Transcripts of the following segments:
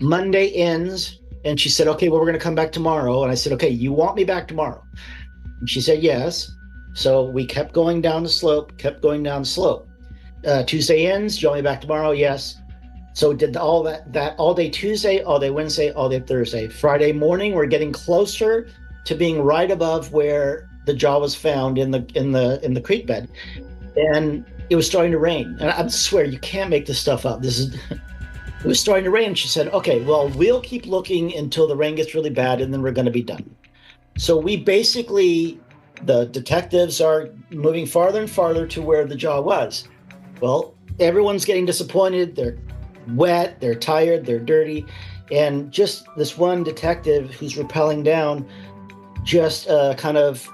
Monday ends, and she said, okay, well, we're going to come back tomorrow. And I said, okay, you want me back tomorrow? And she said, yes. So we kept going down the slope, kept going down the slope. Tuesday ends, you want me back tomorrow? Yes. So did all that all day Tuesday, all day Wednesday, all day Thursday. Friday morning, we're getting closer to being right above where the jaw was found in the creek bed. And it was starting to rain. And I swear you can't make this stuff up. It was starting to rain. She said, okay, well, we'll keep looking until the rain gets really bad and then we're going to be done. So the detectives are moving farther and farther to where the jaw was. Well, everyone's getting disappointed. They're wet, they're tired, they're dirty. And just this one detective who's rappelling down just kind of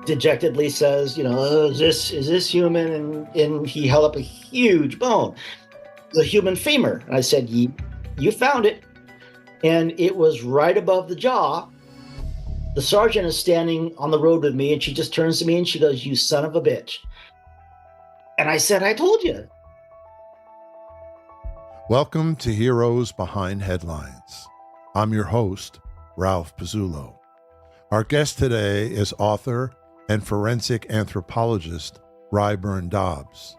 dejectedly says, oh, is this human? And he held up a huge bone, the human femur. And I said, you found it. And it was right above the jaw. The sergeant is standing on the road with me, and she just turns to me and she goes, you son of a bitch. And I said, I told you. Welcome to Heroes Behind Headlines. I'm your host, Ralph Pizzullo. Our guest today is author and forensic anthropologist Ryburn Dobbs.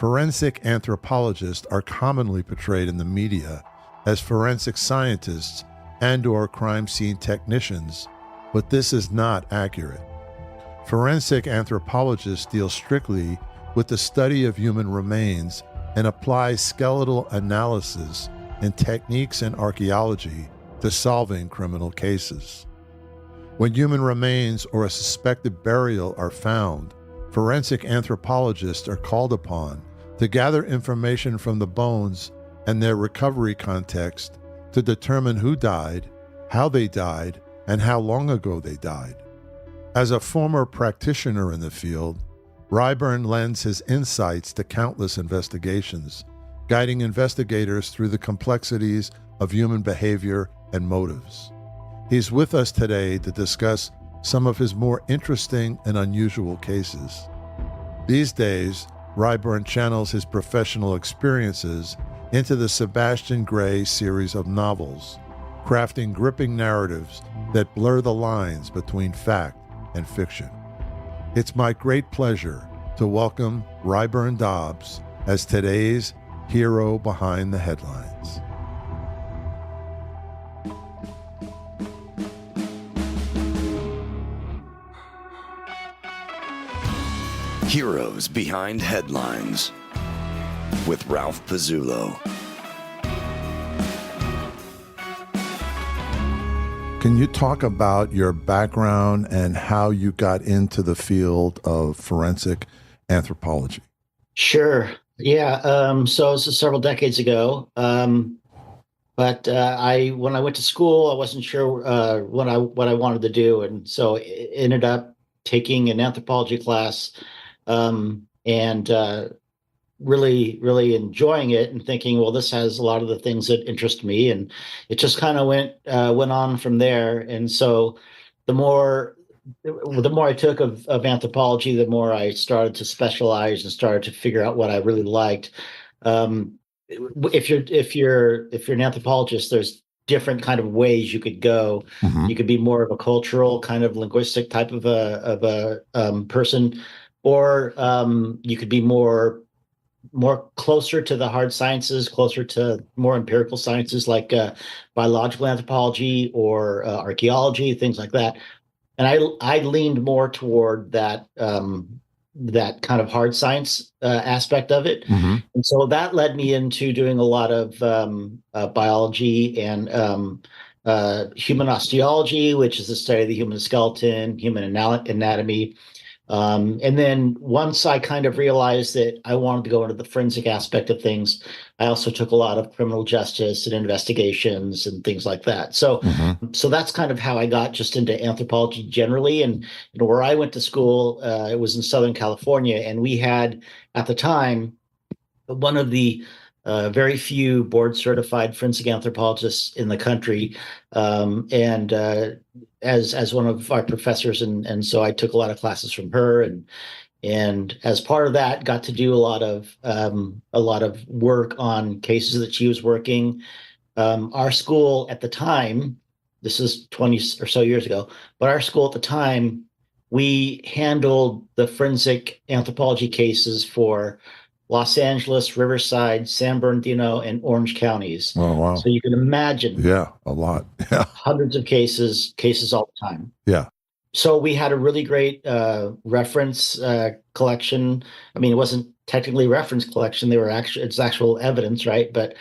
Forensic anthropologists are commonly portrayed in the media as forensic scientists and/or crime scene technicians, but this is not accurate. Forensic anthropologists deal strictly with the study of human remains and apply skeletal analysis and techniques in archaeology to solving criminal cases. When human remains or a suspected burial are found, forensic anthropologists are called upon to gather information from the bones and their recovery context to determine who died, how they died, and how long ago they died. As a former practitioner in the field, Ryburn lends his insights to countless investigations, guiding investigators through the complexities of human behavior and motives. He's with us today to discuss some of his more interesting and unusual cases. These days, Ryburn channels his professional experiences into the Sebastian Gray series of novels, crafting gripping narratives that blur the lines between fact and fiction. It's my great pleasure to welcome Ryburn Dobbs as today's hero behind the headlines. Heroes Behind Headlines with Ralph Pizzullo. Can you talk about your background and how you got into the field of forensic anthropology? Sure. Yeah. So this is several decades ago. But when I went to school, I wasn't sure what I wanted to do, and so I ended up taking an anthropology class, and really, really enjoying it and thinking, well, this has a lot of the things that interest me, and it just kind of went on from there. And so the more I took of anthropology, the more I started to specialize and started to figure out what I really liked. If you're an anthropologist, there's different kind of ways you could go. Mm-hmm. You could be more of a cultural kind of linguistic type of a person, or you could be more closer to the hard sciences, closer to more empirical sciences like biological anthropology or archaeology, things like that. And I leaned more toward that kind of hard science aspect of it. Mm-hmm. And so that led me into doing a lot of biology and human osteology, which is the study of the human skeleton, human anatomy. And then once I kind of realized that I wanted to go into the forensic aspect of things, I also took a lot of criminal justice and investigations and things like that. So, so that's kind of how I got just into anthropology generally. And where I went to school, it was in Southern California, and we had at the time one of the very few board certified forensic anthropologists in the country. And as one of our professors, and so I took a lot of classes from her, and as part of that, got to do a lot of work on cases that she was working, Our school at the time, this is 20 or so years ago, but our school at the time, we handled the forensic anthropology cases for Los Angeles, Riverside, San Bernardino, and Orange counties. Oh, wow. So you can imagine. Yeah, a lot. Yeah. Hundreds of cases all the time. Yeah. So we had a really great reference collection. I mean, it wasn't technically reference collection; it's actual evidence, right? But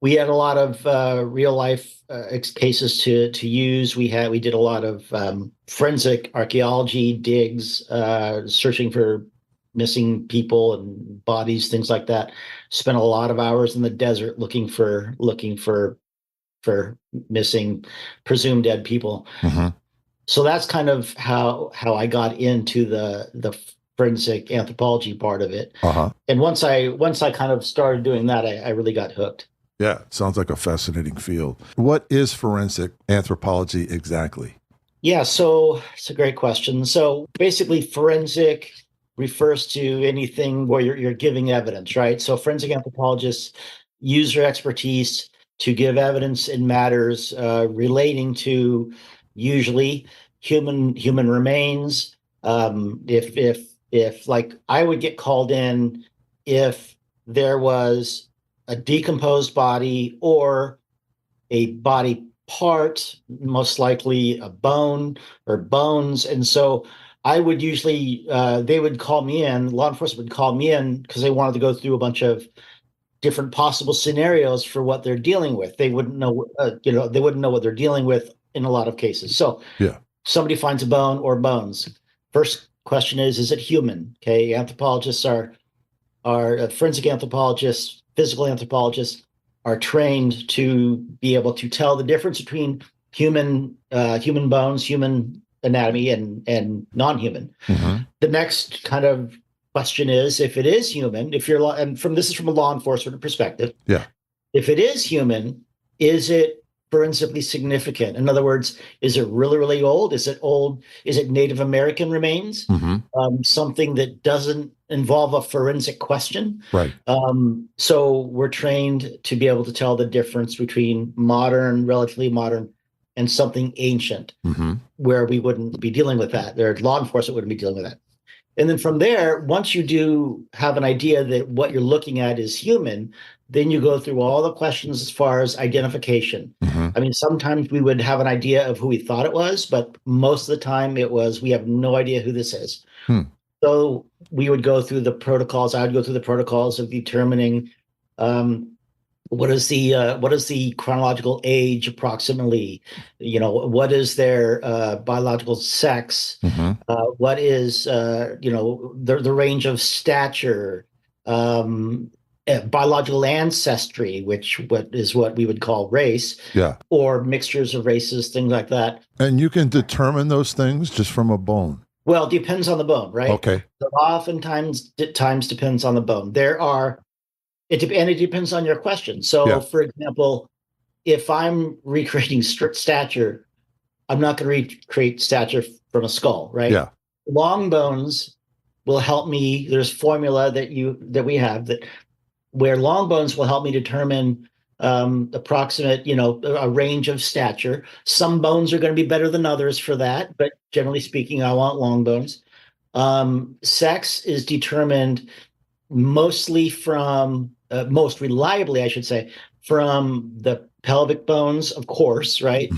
we had a lot of real life cases to use. We did a lot of forensic archaeology digs, searching for missing people and bodies, things like that. Spent a lot of hours in the desert looking for missing, presumed dead people. So that's kind of how I got into the forensic anthropology part of it. And once I kind of started doing that, I really got hooked. Yeah, it sounds like a fascinating field. What is forensic anthropology exactly? Yeah, so it's a great question. So basically, forensic refers to anything where you're giving evidence, right? So forensic anthropologists use their expertise to give evidence in matters relating to usually human remains. If like I would get called in if there was a decomposed body or a body part, most likely a bone or bones. And so I would usually, they would call me in, law enforcement would call me in because they wanted to go through a bunch of different possible scenarios for what they're dealing with. They wouldn't know, they wouldn't know what they're dealing with in a lot of cases. So somebody finds a bone or bones. First question is it human? Okay, anthropologists are forensic anthropologists, physical anthropologists are trained to be able to tell the difference between human bones, human anatomy, and non-human. The next kind of question is, if it is human, this is from a law enforcement perspective. Yeah. If it is human, is it forensically significant? In other words, is it really, really old? Is it old? Is it Native American remains? Something that doesn't involve a forensic question. Right. So we're trained to be able to tell the difference between modern, relatively modern, and something ancient, where we wouldn't be dealing with that. Law enforcement wouldn't be dealing with that. And then from there, once you do have an idea that what you're looking at is human, then you go through all the questions as far as identification. I mean, sometimes we would have an idea of who we thought it was, but most of the time it was, we have no idea who this is. So we would go through the protocols. I would go through the protocols of determining what is the chronological age approximately, what is their biological sex, what is the range of stature, biological ancestry, what we would call race, or mixtures of races, things like that. And you can determine those things just from a bone. Well, it depends on the bone, right? Okay. So oftentimes depends on the bone. It depends on your question. So, for example, if I'm recreating stature, I'm not going to recreate stature from a skull, right? Yeah. Long bones will help me. There's formula that we have where long bones will help me determine approximate, a range of stature. Some bones are going to be better than others for that, but generally speaking, I want long bones. Sex is determined mostly most reliably, I should say, from the pelvic bones, of course, right?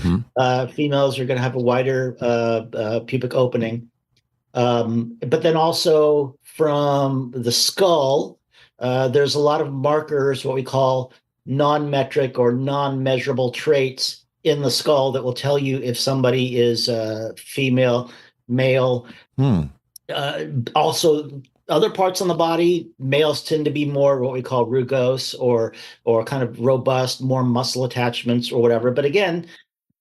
Females are going to have a wider pubic opening. But then also from the skull, there's a lot of markers, what we call non-metric or non-measurable traits in the skull that will tell you if somebody is female, male. Also, other parts on the body, males tend to be more what we call rugose or kind of robust, more muscle attachments or whatever. But again,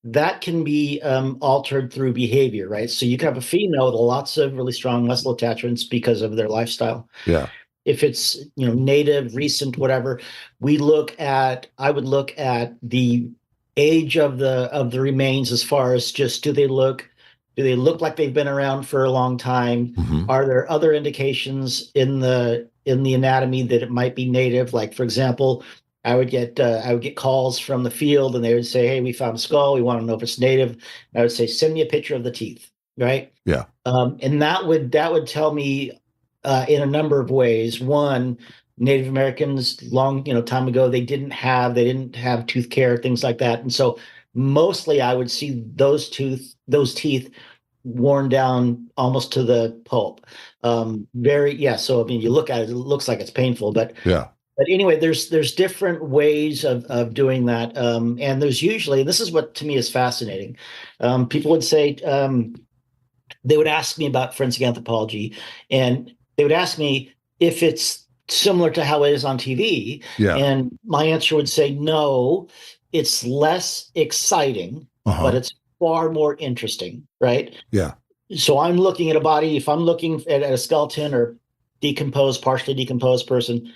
that can be altered through behavior, right? So you can have a female with lots of really strong muscle attachments because of their lifestyle. Yeah. If it's native, recent, whatever, I would look at the age of the remains as far as just do they look like they've been around for a long time? Are there other indications in the anatomy that it might be native? Like, for example, I would get calls from the field, and they would say, "Hey, we found a skull. We want to know if it's native." And I would say, "Send me a picture of the teeth." Right? Yeah. And that would tell me in a number of ways. One, Native Americans time ago, they didn't have tooth care, things like that, and so mostly I would see those teeth worn down almost to the pulp. So I mean, you look at it, it looks like it's painful, but Yeah. but anyway, there's different ways of doing that, and there's usually, this is what to me is fascinating. People would say, they would ask me about forensic anthropology, and they would ask me if it's similar to how it is on TV. Yeah. And my answer would say, no, it's less exciting, but it's far more interesting, right? Yeah. So I'm looking at a body. If I'm looking at a skeleton or partially decomposed person,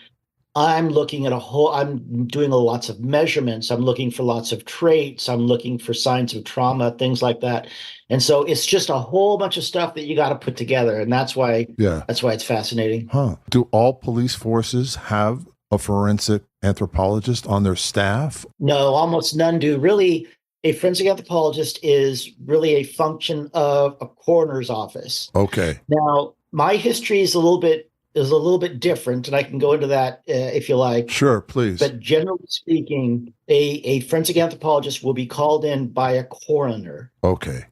I'm doing lots of measurements. I'm looking for lots of traits. I'm looking for signs of trauma, things like that. And so it's just a whole bunch of stuff that you got to put together. And that's why it's fascinating. Huh. Do all police forces have a forensic anthropologist on their staff? No, almost none do. Really, a forensic anthropologist is really a function of a coroner's office. Okay. Now, my history is a little bit different, and I can go into that if you like. Sure, please. But generally speaking, a forensic anthropologist will be called in by a coroner. Okay.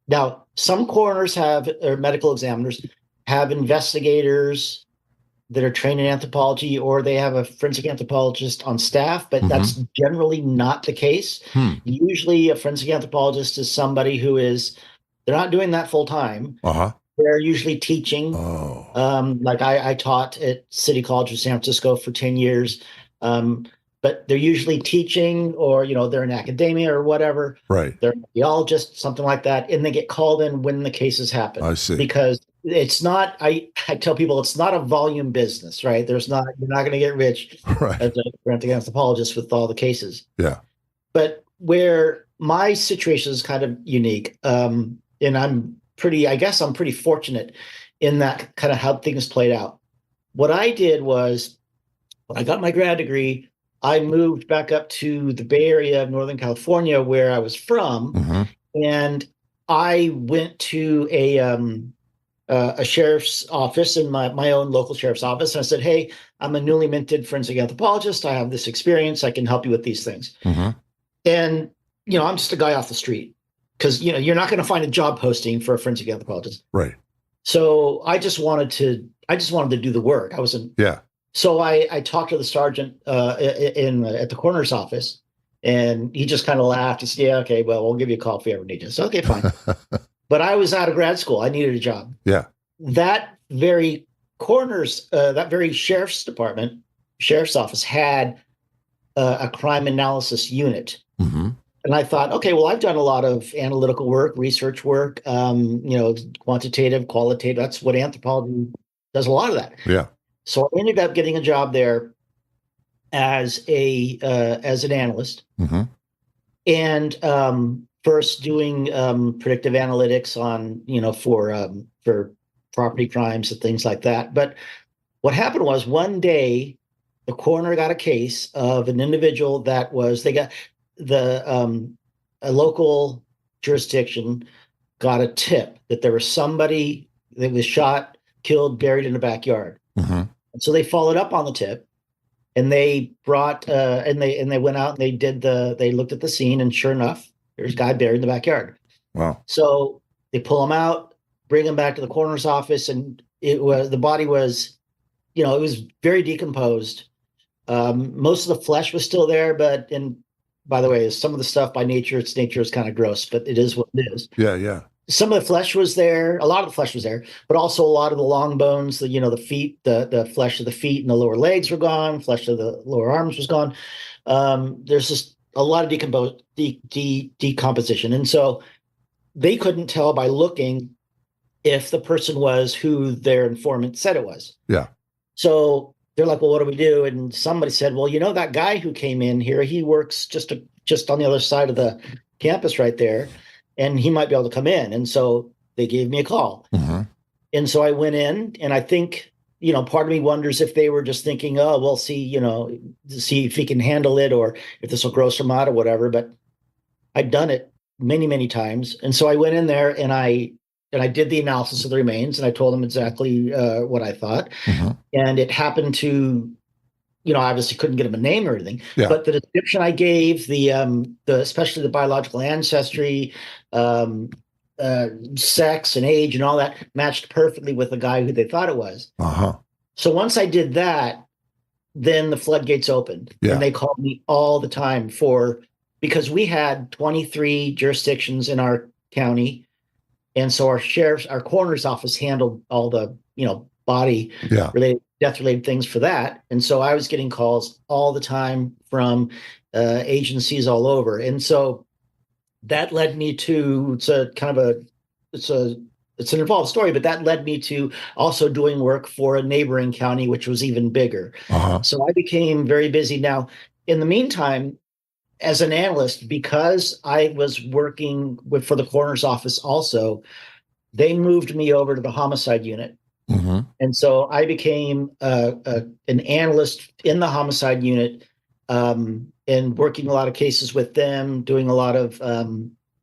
Now, some coroners or medical examiners have investigators that are trained in anthropology, or they have a forensic anthropologist on staff, but that's generally not the case. Usually a forensic anthropologist is somebody they're not doing that full time. They're usually teaching. Like I taught at City College of San Francisco for 10 years. But they're usually teaching, or, they're in academia or whatever. Right. They're archaeologists, something like that. And they get called in when the cases happen. I see. Because it's not, I tell people, it's not a volume business, right? You're not going to get rich as a forensic anthropologist with all the cases. Yeah. But where my situation is kind of unique, and I'm pretty fortunate in that kind of how things played out. What I did was, when I got my grad degree, I moved back up to the Bay Area of Northern California, where I was from, and I went to a sheriff's office, in my own local sheriff's office, and I said, "Hey, I'm a newly minted forensic anthropologist. I have this experience. I can help you with these things." And I'm just a guy off the street, because you're not going to find a job posting for a forensic anthropologist, right? So I just wanted to do the work. I wasn't. Yeah. So I talked to the sergeant at the coroner's office, and he just kind of laughed. He said, "Yeah, okay, well, we'll give you a call if we ever need you." So, okay, fine. But I was out of grad school. I needed a job. Yeah. That very sheriff's office had a crime analysis unit. And I thought, okay, well, I've done a lot of analytical work, research work, quantitative, qualitative. That's what anthropology does, a lot of that. Yeah. So I ended up getting a job there as an analyst, and first doing predictive analytics on for property crimes and things like that. But what happened was, one day the coroner got a case of an individual a local jurisdiction got a tip that there was somebody that was shot, killed, buried in a backyard. And so they followed up on the tip, and they brought and they went out and they looked at the scene, and sure enough, there's a guy buried in the backyard. Wow. So they pull him out, bring him back to the coroner's office, and the body was, it was very decomposed. Most of the flesh was still there, and by the way, some of the stuff its nature is kind of gross, but it is what it is. Yeah, yeah. Some of the flesh was there. A lot of the flesh was there, but also a lot of the long bones, the feet, the flesh of the feet and the lower legs were gone. Flesh of the lower arms was gone. There's just a lot of decomposition. And so they couldn't tell by looking if the person was who their informant said it was. Yeah. So they're like, well, what do we do? And somebody said, well, that guy who came in here, he works just on the other side of the campus right there, and he might be able to come in. And so they gave me a call. And so I went in, and I think part of me wonders if they were just thinking, oh, we'll see, see if he can handle it or if this will gross him out or whatever. But I'd done it many, many times. And so I went in there and I did the analysis of the remains, and I told them exactly what I thought. Mm-hmm. And it happened to, obviously couldn't get him a name or anything, Yeah. but the description I gave, the especially the biological ancestry, sex and age and all that matched perfectly with the guy who they thought it was. Uh-huh. So once I did that, then the floodgates opened. Yeah. And they called me all the time because we had 23 jurisdictions in our county. And so our coroner's office handled all the, body related, death related things for that. And so I was getting calls all the time from agencies all over. And so that led me to, it's an involved story, but that led me to also doing work for a neighboring county, which was even bigger. Uh-huh. So I became very busy. Now, in the meantime, as an analyst, because I was working for the coroner's office also, they moved me over to the homicide unit. Mm-hmm. And so I became an analyst in the homicide unit, and working a lot of cases with them, doing a lot of, I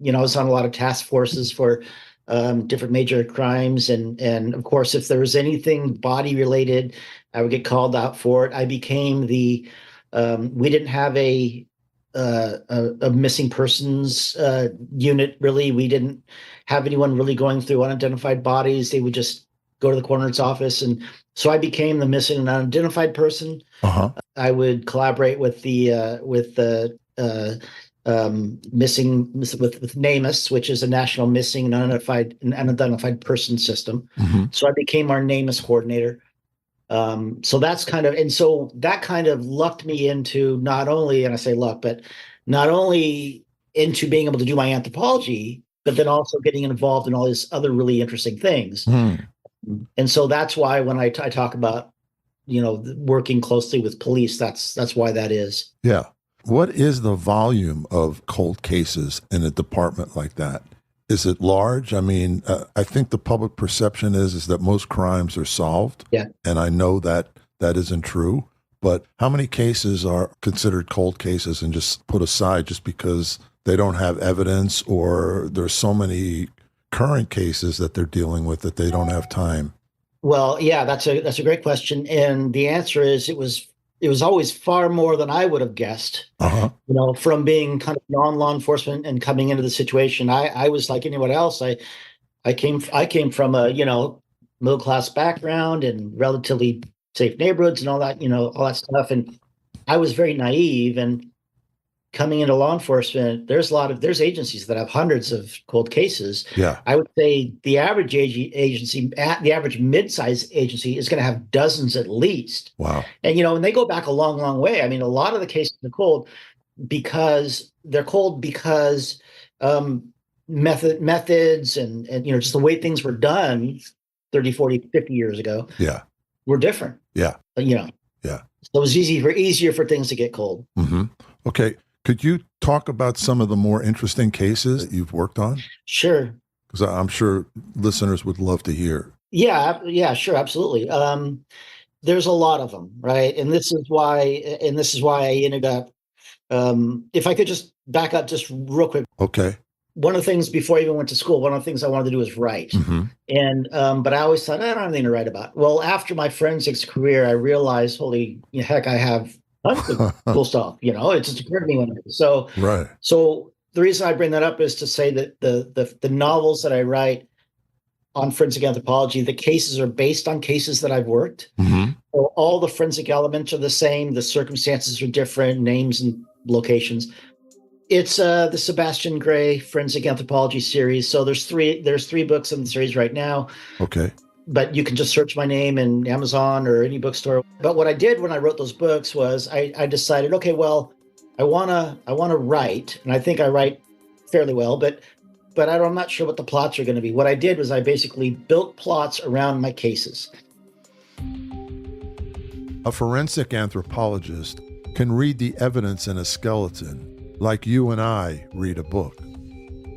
was on a lot of task forces for different major crimes. And of course, if there was anything body related, I would get called out for it. I became we didn't have a missing persons unit, really. We didn't have anyone really going through unidentified bodies. They would just go to the coroner's office. And so I became the missing and unidentified person. Uh-huh. I would collaborate with the missing with NamUs, which is a national missing and unidentified person system. Mm-hmm. So I became our NamUs coordinator. So that kind of lucked me into not only, and I say luck, but not only into being able to do my anthropology, but then also getting involved in all these other really interesting things. Mm. And so that's why when I talk about, working closely with police, that's why that is. Yeah. What is the volume of cold cases in a department like that? Is it large? I mean, I think the public perception is that most crimes are solved. Yeah. And I know that isn't true. But how many cases are considered cold cases and just put aside just because they don't have evidence, or there's so many current cases that they're dealing with that they don't have time? Well, yeah, that's a great question. And the answer is it was always far more than I would have guessed. Uh-huh. From being kind of non-law enforcement and coming into the situation. I was like anyone else. I came from a, middle-class background and relatively safe neighborhoods and all that, all that stuff. And I was very naive, and coming into law enforcement, there's agencies that have hundreds of cold cases. Yeah. I would say the average agency, the average mid-sized agency is going to have dozens at least. Wow. And, and they go back a long, long way. I mean, a lot of the cases are cold because methods and just the way things were done 30, 40, 50 years ago. Yeah. Were different. Yeah. Yeah. So it was easier for things to get cold. Mm-hmm. Okay. Could you talk about some of the more interesting cases that you've worked on? Sure. Because I'm sure listeners would love to hear. Yeah, sure, absolutely. There's a lot of them, right? And this is why I ended up. If I could just back up just real quick. Okay. One of the things before I even went to school, one of the things I wanted to do was write. Mm-hmm. And but I always thought I don't have anything to write about. Well, after my forensics career, I realized, holy heck, I have tons of cool stuff. It just occurred to me one day. So right. So the reason I bring that up is to say that the novels that I write on forensic anthropology, the cases are based on cases that I've worked. Mm-hmm. So all the forensic elements are the same. The circumstances are different, names and locations. It's the Sebastian Gray Forensic Anthropology series. So there's three books in the series right now. Okay. But you can just search my name in Amazon or any bookstore. But what I did when I wrote those books was I decided, okay, well, I wanna write, and I think I write fairly well, but I'm not sure what the plots are going to be. What I did was I basically built plots around my cases. A forensic anthropologist can read the evidence in a skeleton like you and I read a book.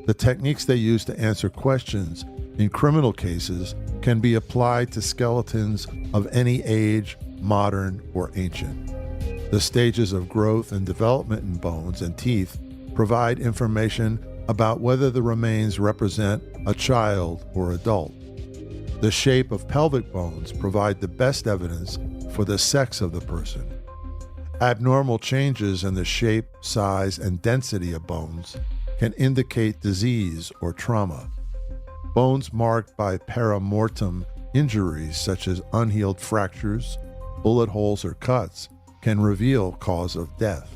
The techniques they use to answer questions in criminal cases can be applied to skeletons of any age, modern or ancient. The stages of growth and development in bones and teeth provide information about whether the remains represent a child or adult. The shape of pelvic bones provide the best evidence for the sex of the person. Abnormal changes in the shape, size, and density of bones can indicate disease or trauma. Bones marked by perimortem injuries, such as unhealed fractures, bullet holes, or cuts, can reveal cause of death.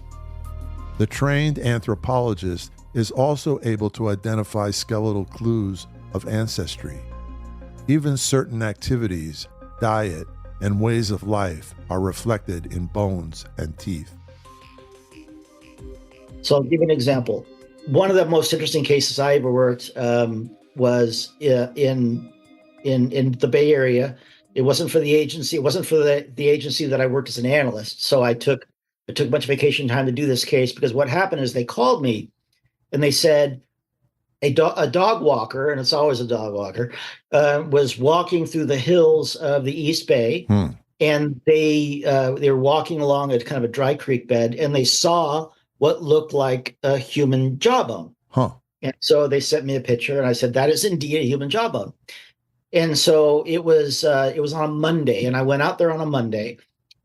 The trained anthropologist is also able to identify skeletal clues of ancestry. Even certain activities, diet, and ways of life are reflected in bones and teeth. So I'll give you an example. One of the most interesting cases I ever worked was in the Bay Area. It wasn't for the agency. It wasn't for the agency that I worked as an analyst. So I took a bunch of vacation time to do this case, because what happened is they called me and they said a dog walker, and it's always a dog walker, was walking through the hills of the East Bay, and they were walking along a kind of a dry creek bed, and they saw what looked like a human jawbone. And so they sent me a picture, and I said, that is indeed a human jawbone. And so it was on a Monday, and I went out there on a Monday,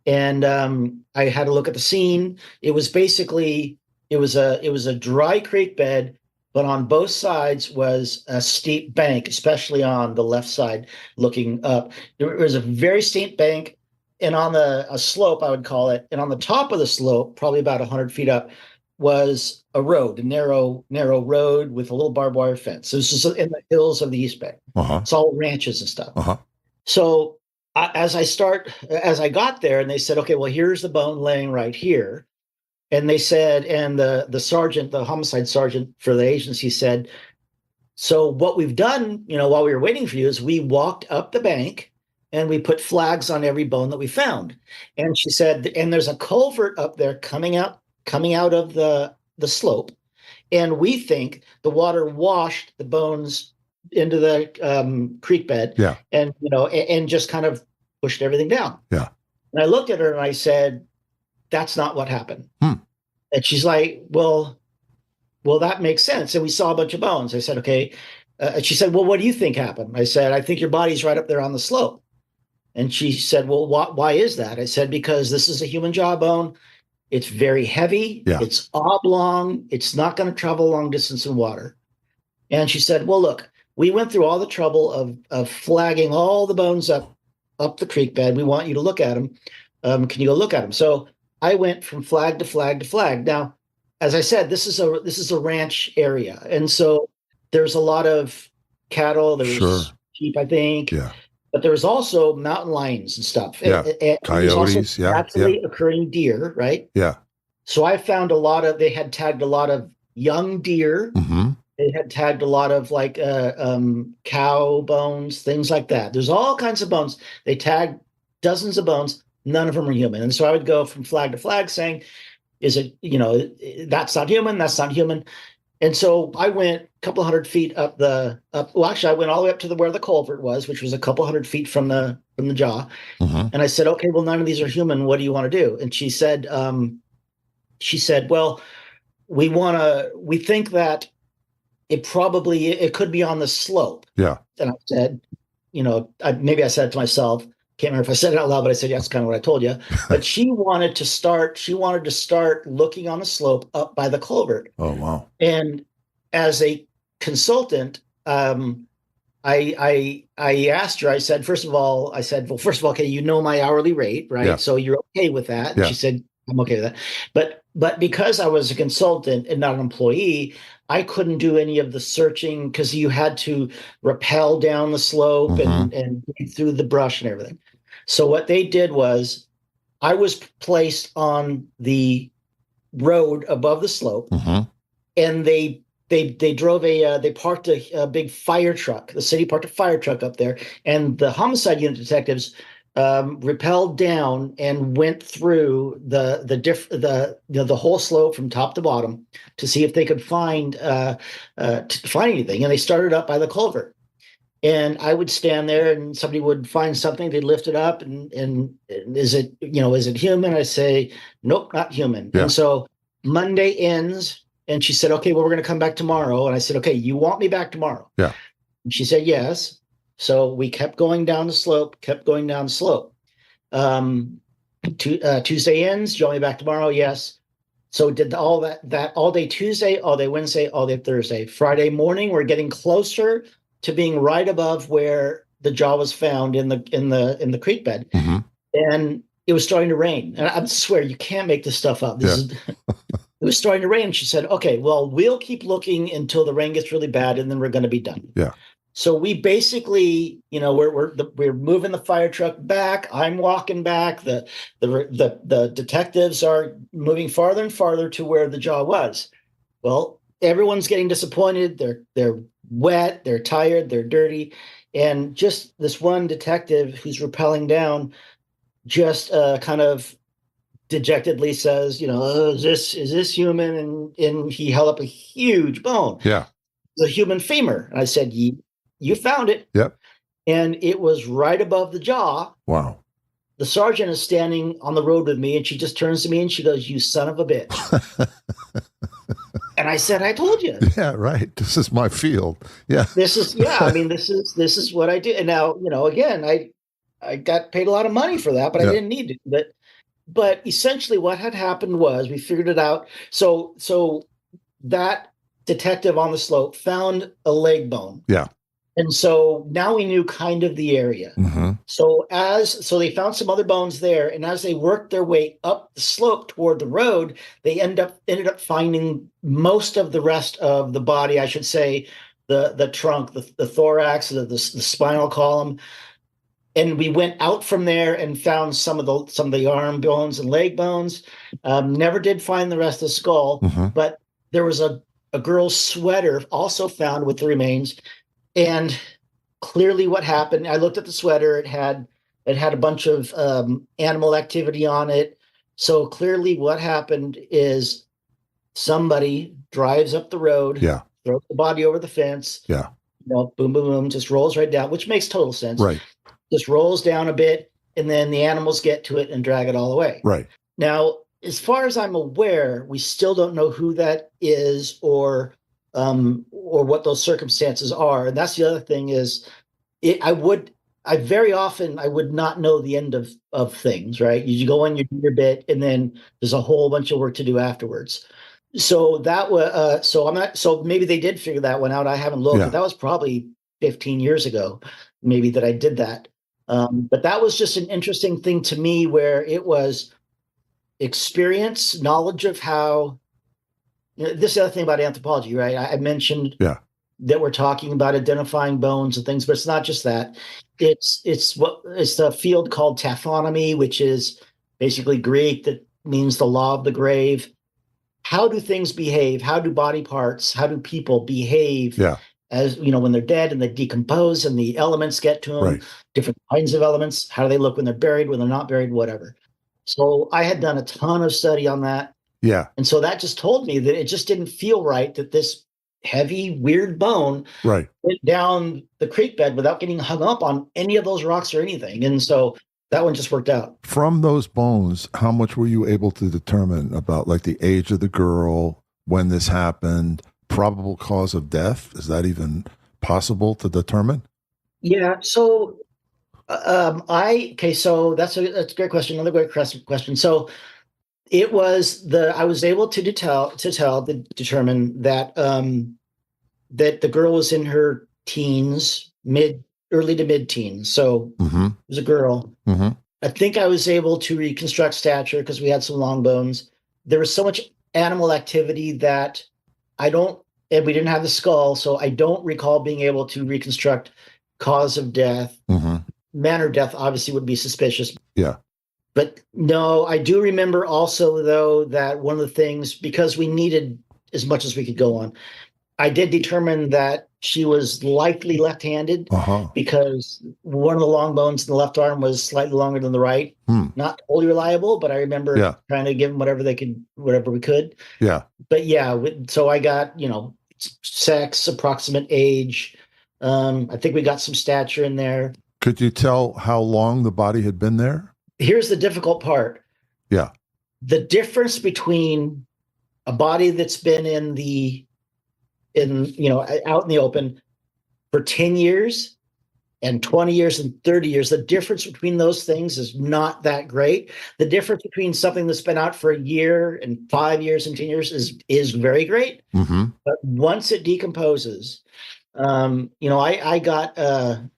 and I had a look at the scene. It was basically it was a dry creek bed, but on both sides was a steep bank, especially on the left side looking up. There was a very steep bank, and on a slope, I would call it, and on the top of the slope, probably about 100 feet up, was a road, a narrow road with a little barbed wire fence. So this is in the hills of the East Bay. It's all ranches and stuff. So as I got there, and they said, okay, well, here's the bone laying right here. And they said, and the sergeant, the homicide sergeant for the agency said, so what we've done, while we were waiting for you, is we walked up the bank and we put flags on every bone that we found. And she said, and there's a culvert up there coming out of the slope. And we think the water washed the bones into the creek bed, and just kind of pushed everything down. Yeah. And I looked at her and I said, that's not what happened. And she's like, well, that makes sense. And we saw a bunch of bones. I said, okay. And she said, well, what do you think happened? I said, I think your body's right up there on the slope. And she said, well, why is that? I said, because this is a human jawbone. It's very heavy. Yeah. It's oblong. It's not going to travel a long distance in water. And she said, well, look, we went through all the trouble of flagging all the bones up the creek bed. We want you to look at them. Can you go look at them? So I went from flag to flag to flag. Now, as I said, this is a ranch area, and so there's a lot of cattle. There's sheep, I think. Yeah. But there was also mountain lions and stuff. Yeah. And coyotes. Naturally occurring deer, right? Yeah. So I found they had tagged a lot of young deer. They had tagged a lot of cow bones, things like that. There's all kinds of bones. They tagged dozens of bones. None of them are human. And so I would go from flag to flag saying, is it, that's not human, that's not human. And so I went a couple hundred feet I went all the way up to where the culvert was, which was a couple hundred feet from the jaw. And I said, okay, well, none of these are human. What do you want to do? And she said, well, we think that it could be on the slope. Yeah. And I said, maybe I said it to myself. Can't remember if I said it out loud, but I said, yeah, that's kind of what I told you. But she wanted to start looking on the slope up by the culvert. Oh, wow. And as a consultant, I asked her, I said, first of all, okay, my hourly rate, right? Yeah. So you're okay with that? And she said, I'm okay with that. But because I was a consultant and not an employee, I couldn't do any of the searching because you had to rappel down the slope and through the brush and everything. So what they did was I was placed on the road above the slope, and they parked a big fire truck. The city parked a fire truck up there, and the homicide unit detectives rappelled down and went through the whole slope from top to bottom to see if they could find anything. And they started up by the culvert. And I would stand there and somebody would find something, they'd lift it up and is it, is it human? I say, nope, not human. Yeah. And so Monday ends and she said, okay, well, we're going to come back tomorrow. And I said, okay, you want me back tomorrow? Yeah. And she said, yes. So we kept going down the slope. Tuesday ends, do you want me back tomorrow? Yes. So did all that all day Tuesday, all day Wednesday, all day Thursday. Friday morning, we're getting closer to being right above where the jaw was found in the creek bed. Mm-hmm. And it was starting to rain. And I swear you can't make this stuff up. It was starting to rain. She said, okay, well, we'll keep looking until the rain gets really bad and then we're going to be done. Yeah. So we basically, we're moving the fire truck back. I'm walking back. The detectives are moving farther and farther to where the jaw was. Well, everyone's getting disappointed. They're wet. They're tired. They're dirty, and just this one detective who's rappelling down, just kind of dejectedly says, is this human? And he held up a huge bone. Yeah, the human femur. And I said, you found it. Yep. And it was right above the jaw. Wow. The sergeant is standing on the road with me, and she just turns to me and she goes, you son of a bitch. And I said, I told you. Yeah, right. This is my field. Yeah. This is what I do. And now, again, I got paid a lot of money for that, but I didn't need to. But essentially what had happened was we figured it out. So that detective on the slope found a leg bone. Yeah. And so now we knew kind of the area. Mm-hmm. So they found some other bones there, and as they worked their way up the slope toward the road, they ended up finding most of the rest of the body. I should say the trunk, the thorax, the spinal column, and we went out from there and found some of the arm bones and leg bones. Never did find the rest of the skull, mm-hmm. but there was a girl's sweater also found with the remains. And clearly what happened, I looked at the sweater, it had a bunch of animal activity on it. So clearly what happened is somebody drives up the road, throws the body over the fence, boom, boom, boom, just rolls right down, which makes total sense. Right. Just rolls down a bit, and then the animals get to it and drag it all away. Right. Now, as far as I'm aware, we still don't know who that is or what those circumstances are. And that's the other thing is I would not know the end of things, right? You go in, you do your bit, and then there's a whole bunch of work to do afterwards. So that was, so maybe they did figure that one out. I haven't looked, but that was probably 15 years ago, maybe, that I did that. But that was just an interesting thing to me, where it was experience, knowledge of how. This is the other thing about anthropology, right? I mentioned that we're talking about identifying bones and things, but it's not just that. It's the field called taphonomy, which is basically Greek, that means the law of the grave. How do things behave? How do body parts? How do people behave? As when they're dead and they decompose and the elements get to them, right. Different kinds of elements. How do they look when they're buried, when they're not buried, whatever. So I had done a ton of study on that. Yeah. And so that just told me that it just didn't feel right that this heavy, weird bone went down the creek bed without getting hung up on any of those rocks or anything. And so that one just worked out. From those bones, how much were you able to determine about like the age of the girl, when this happened, probable cause of death? Is that even possible to determine? Yeah. So so that's a great question. Another great question. So it was I was able to determine that that the girl was in her teens, early to mid teens. So it was a girl. Mm-hmm. I think I was able to reconstruct stature because we had some long bones. There was so much animal activity that and we didn't have the skull, so I don't recall being able to reconstruct cause of death. Mm-hmm. Manner of death obviously would be suspicious. Yeah. But no, I do remember also, though, that one of the things, because we needed as much as we could go on, I did determine that she was likely left-handed because one of the long bones in the left arm was slightly longer than the right. Not totally reliable, but I remember trying to give them whatever we could. Yeah. But so I got, sex, approximate age, I think we got some stature in there. Could you tell how long the body had been there? Here's the difficult part. Yeah. The difference between a body that's been out in the open for 10 years and 20 years and 30 years, the difference between those things is not that great. The difference between something that's been out for a year and 5 years and 10 years is very great. Mm-hmm. But once it decomposes, I got a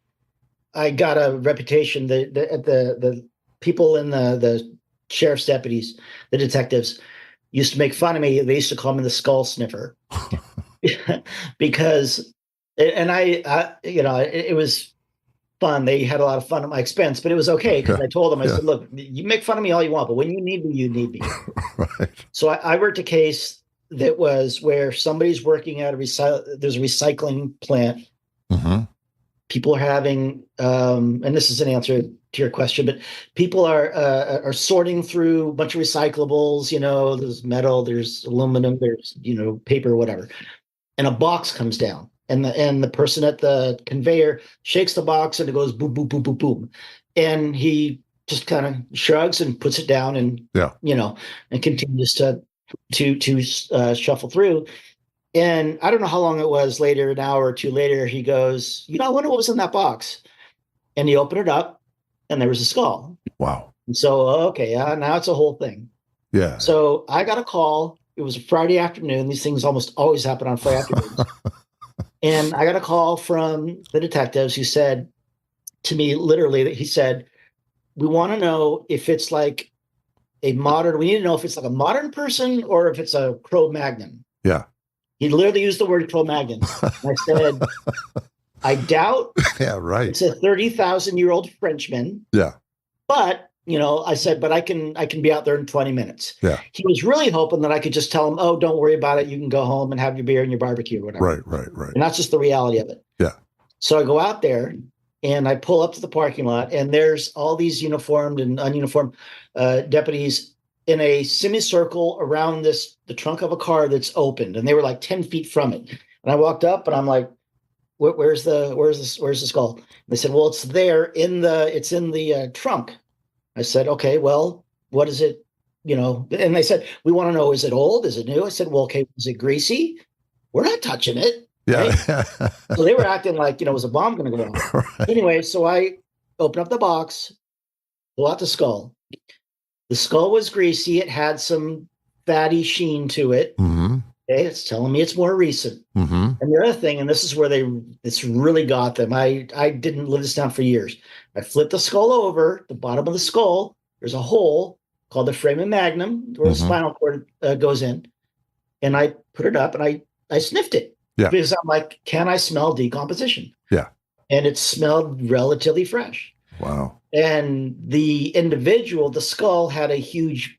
reputation that the people in the sheriff's deputies, the detectives, used to make fun of me. They used to call me the skull sniffer because, and it was fun. They had a lot of fun at my expense, but it was okay because I told them, I said, look, you make fun of me all you want, but when you need me, you need me. Right. So I worked a case that was where somebody's working at there's a recycling plant. Mm-hmm. People are having, and this is an answer to your question, but people are sorting through a bunch of recyclables. There's metal, there's aluminum, there's paper, whatever, and a box comes down, and the person at the conveyor shakes the box, and it goes boom, boom, boom, boom, boom, and he just kind of shrugs and puts it down, and and continues to shuffle through. And I don't know how long it was later, an hour or two later, he goes, I wonder what was in that box. And he opened it up, and there was a skull. Wow. And so, okay, now it's a whole thing. Yeah. So I got a call. It was a Friday afternoon. These things almost always happen on Friday afternoons. And I got a call from the detectives who said to me, literally, that he said, we want to know if it's like we need to know if it's like a modern person or if it's a Cro-Magnon. Yeah. He literally used the word Cro-Magnon. I said, I doubt yeah, right. it's a 30,000-year-old Frenchman. Yeah. But, I said, but I can be out there in 20 minutes. Yeah. He was really hoping that I could just tell him, oh, don't worry about it. You can go home and have your beer and your barbecue or whatever. Right. And that's just the reality of it. Yeah. So I go out there and I pull up to the parking lot, and there's all these uniformed and ununiformed deputies in a semicircle around the trunk of a car that's opened, and they were like 10 feet from it. And I walked up, and I'm like, where's the skull? And they said, well, it's there in the trunk. I said, okay, well, what is it? And they said, we want to know, is it old? Is it new? I said, well, okay, is it greasy? We're not touching it. Yeah. Right? So they were acting like, was a bomb going to go off? Right. Anyway, so I open up the box, pull out the skull. The skull was greasy. It had some fatty sheen to it. Mm-hmm. Okay, it's telling me it's more recent. Mm-hmm. And the other thing, and this is where it's really got them. I didn't live this down for years. I flipped the skull over. The bottom of the skull, there's a hole called the foramen magnum, where the spinal cord goes in. And I put it up, and I sniffed it. Yeah. Because I'm like, can I smell decomposition? Yeah. And it smelled relatively fresh. Wow. And the skull had a huge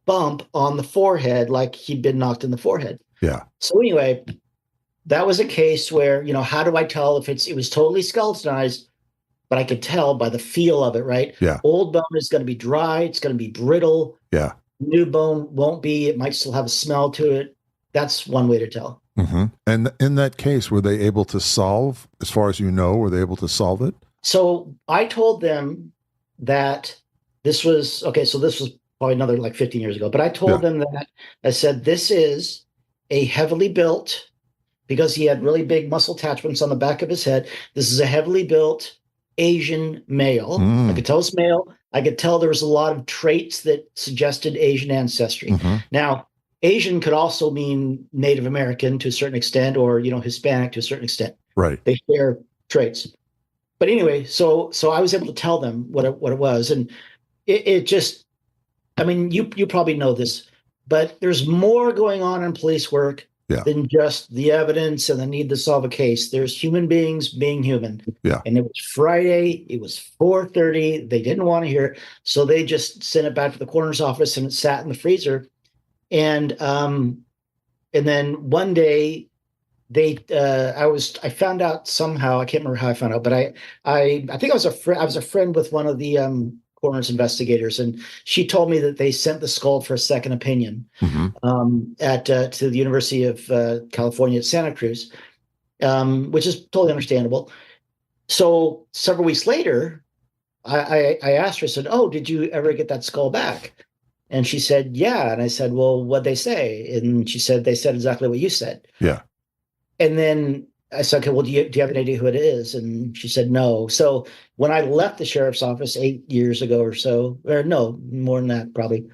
bump on the forehead, like he'd been knocked in the forehead. Yeah. So anyway, that was a case where, how do I tell if it was totally skeletonized, but I could tell by the feel of it, right? Yeah. Old bone is going to be dry. It's going to be brittle. Yeah. New bone won't be. It might still have a smell to it. That's one way to tell. Mm-hmm. And in that case, were they able to solve, as far as were they able to solve it? So I told them that this was probably another like 15 years ago, but I told them that I said, this is a heavily built, because he had really big muscle attachments on the back of his head. This is a heavily built Asian male. I could tell it's male. I could tell there was a lot of traits that suggested Asian ancestry. Mm-hmm. Now, Asian could also mean Native American to a certain extent, or, Hispanic to a certain extent. Right. They share traits. But anyway, so I was able to tell them what it was. And it just, you probably know this, but there's more going on in police work than just the evidence and the need to solve a case. There's human beings being human. Yeah. And it was Friday. It was 4:30. They didn't want to hear it. So they just sent it back to the coroner's office, and it sat in the freezer. And then one day, I found out somehow, I can't remember how I found out, but I think I was a friend with one of the coroner's investigators, and she told me that they sent the skull for a second opinion to the University of California at Santa Cruz. which is totally understandable. So several weeks later, I asked her, I said, "Oh, did you ever get that skull back?" And she said, "Yeah." And I said, "Well, what'd they say?" And she said, "They said exactly what you said." Yeah. And then I said, "Okay, well, do you have any idea who it is?" And she said, "No." So when I left the sheriff's office 8 years ago or so, or no, more than that, probably,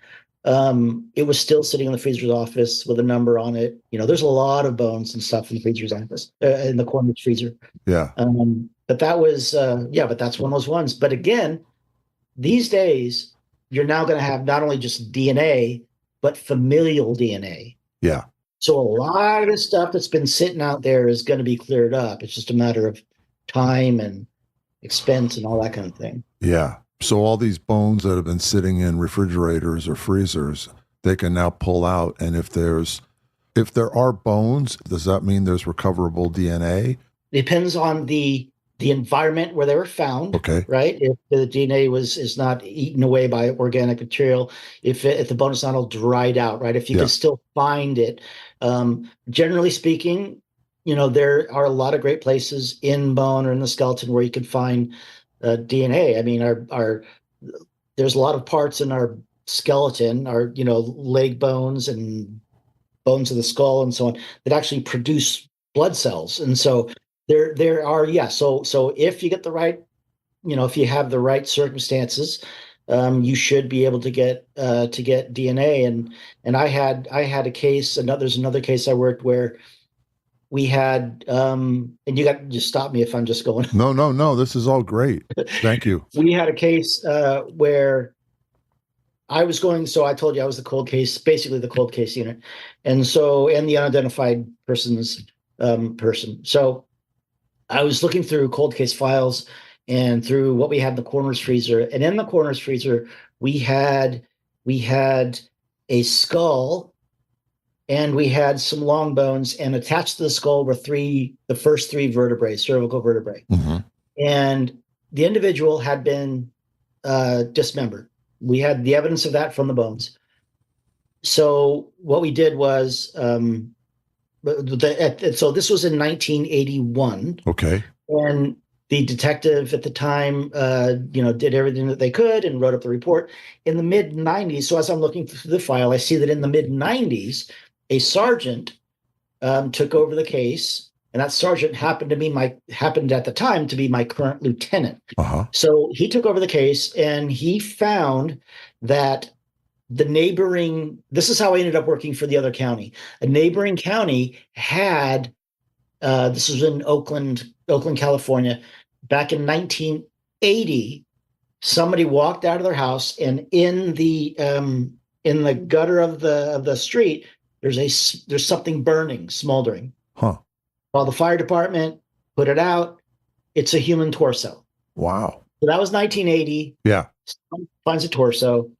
it was still sitting in the freezer's office with a number on it. There's a lot of bones and stuff in the freezer's office, in the coroner's freezer. Yeah. But that was, but that's one of those ones. But again, these days, you're now going to have not only just DNA, but familial DNA. Yeah. So a lot of the stuff that's been sitting out there is going to be cleared up. It's just a matter of time and expense and all that kind of thing. Yeah. So all these bones that have been sitting in refrigerators or freezers, they can now pull out. And if there are bones, does that mean there's recoverable DNA? Depends on the environment where they were found. Okay. Right. If the DNA is not eaten away by organic material, if the bone is not all dried out, right? If you can still find it, generally speaking, there are a lot of great places in bone or in the skeleton where you can find DNA. I mean, there's a lot of parts in our skeleton, our leg bones and bones of the skull and so on, that actually produce blood cells, and so there are So if you get the right, if you have the right circumstances, you should be able to get DNA. And I had a case. There's another case I worked where we had, and you got to just stop me if I'm just going. No. This is all great. Thank you. We had a case where I was going. So I told you I was basically the cold case unit, and the unidentified person's person. So I was looking through cold case files and through what we had in the coroner's freezer. And in the coroner's freezer, we had a skull and we had some long bones, and attached to the skull were the first three vertebrae, cervical vertebrae. Mm-hmm. And the individual had been dismembered. We had the evidence of that from the bones. So what we did was, so this was in 1981. Okay. And the detective at the time, did everything that they could and wrote up the report. In the mid 90s, so as I'm looking through the file, I see that in the mid 90s, a sergeant took over the case, and that sergeant happened at the time to be my current lieutenant. Uh-huh. So he took over the case, and he found that this is how I ended up working for the other county. A neighboring county had, this was in Oakland, California, back in 1980, somebody walked out of their house, and in the gutter of the street, there's something burning, smoldering. Huh. Well, the fire department put it out. It's a human torso. Wow. So that was 1980. Yeah. Someone finds a torso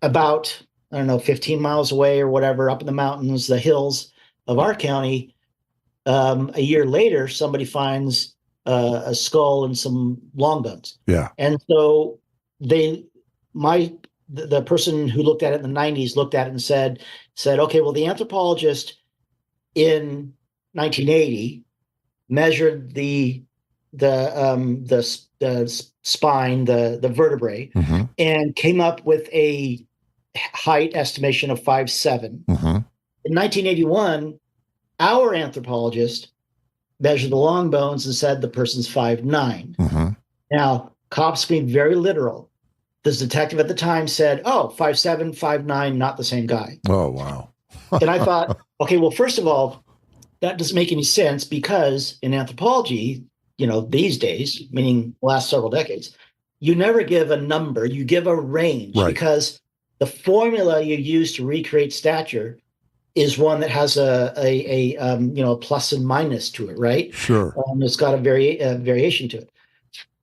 about, 15 miles away or whatever, up in the mountains, the hills of our county. A year later, somebody finds a skull and some long bones. Yeah. And so the person who looked at it in the 90s looked at it and said, okay, well, the anthropologist in 1980 measured the spine, the vertebrae, mm-hmm. and came up with a height estimation of 5'7". Mm-hmm. In 1981, our anthropologist measured the long bones and said the person's 5'9". Mm-hmm. Now, cops being very literal. This detective at the time said, 5'7", 5'9", not the same guy. Oh, wow. And I thought, okay, well, first of all, that doesn't make any sense, because in anthropology, these days, meaning the last several decades, you never give a number, you give a range, right. Because the formula you use to recreate stature is one that has a plus and minus to it, right? Sure. It's got a variation to it.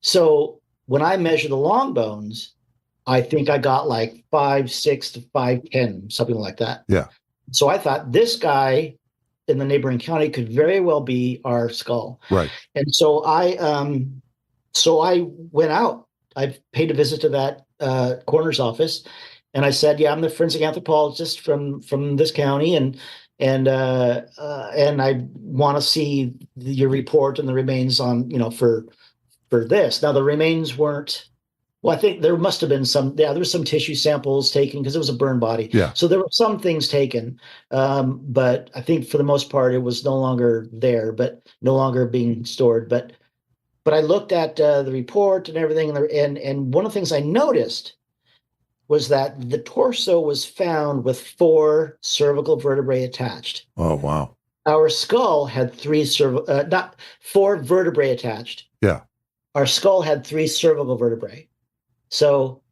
So when I measure the long bones, I think I got like 5'6" to 5'10", something like that. Yeah. So I thought this guy in the neighboring county could very well be our skull. Right. And so I went out. I paid a visit to that coroner's office, and I said, "Yeah, I'm the forensic anthropologist from this county, and and I want to see your report and the remains on, for this. Now the remains weren't. Well, I think there must have been some. Yeah, there was some tissue samples taken because it was a burned body. Yeah. So there were some things taken, but I think for the most part it was no longer there, but no longer being stored. But I looked at the report and everything, and one of the things I noticed was that the torso was found with 4 cervical vertebrae attached. Oh, wow. Our skull had not 4 vertebrae attached. Yeah. Our skull had 3 cervical vertebrae. So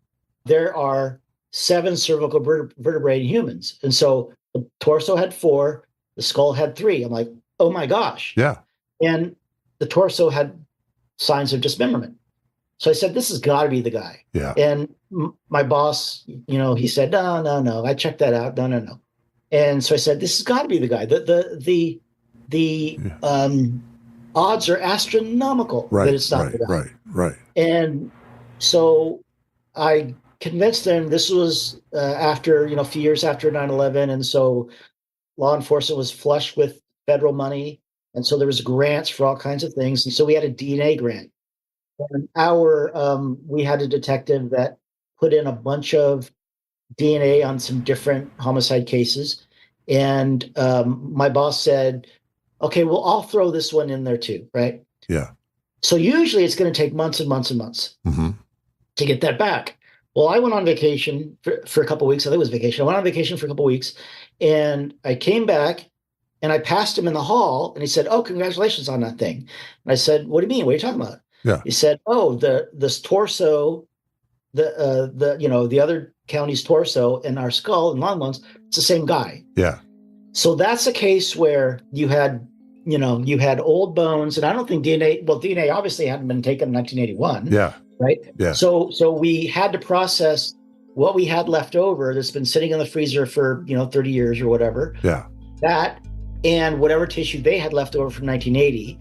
there are 7 cervical vertebrae in humans. And so the torso had 4, the skull had 3. I'm like, oh my gosh. Yeah. And the torso had signs of dismemberment. So I said, this has got to be the guy. Yeah. And my boss, he said, no. I checked that out. No. And so I said, this has got to be the guy. The odds are astronomical that it's not the guy. Right. And so I convinced them. This was after, a few years after 9/11. And so law enforcement was flush with federal money. And so there was grants for all kinds of things. And so we had a DNA grant. And we had a detective that put in a bunch of DNA on some different homicide cases. And my boss said, okay, well, I'll throw this one in there too, right? Yeah. So usually it's going to take months and months and months to get that back. Well, I went on vacation for a couple of weeks. I think it was vacation. I went on vacation for a couple of weeks, and I came back and I passed him in the hall, and he said, oh, congratulations on that thing. And I said, what do you mean? What are you talking about? Yeah. He said, oh, this torso, the other county's torso and our skull and long bones, it's the same guy. Yeah. So that's a case where you had old bones, and I don't think DNA obviously hadn't been taken in 1981. Yeah. Right. Yeah. So we had to process what we had left over that's been sitting in the freezer for, 30 years or whatever. Yeah. That and whatever tissue they had left over from 1980.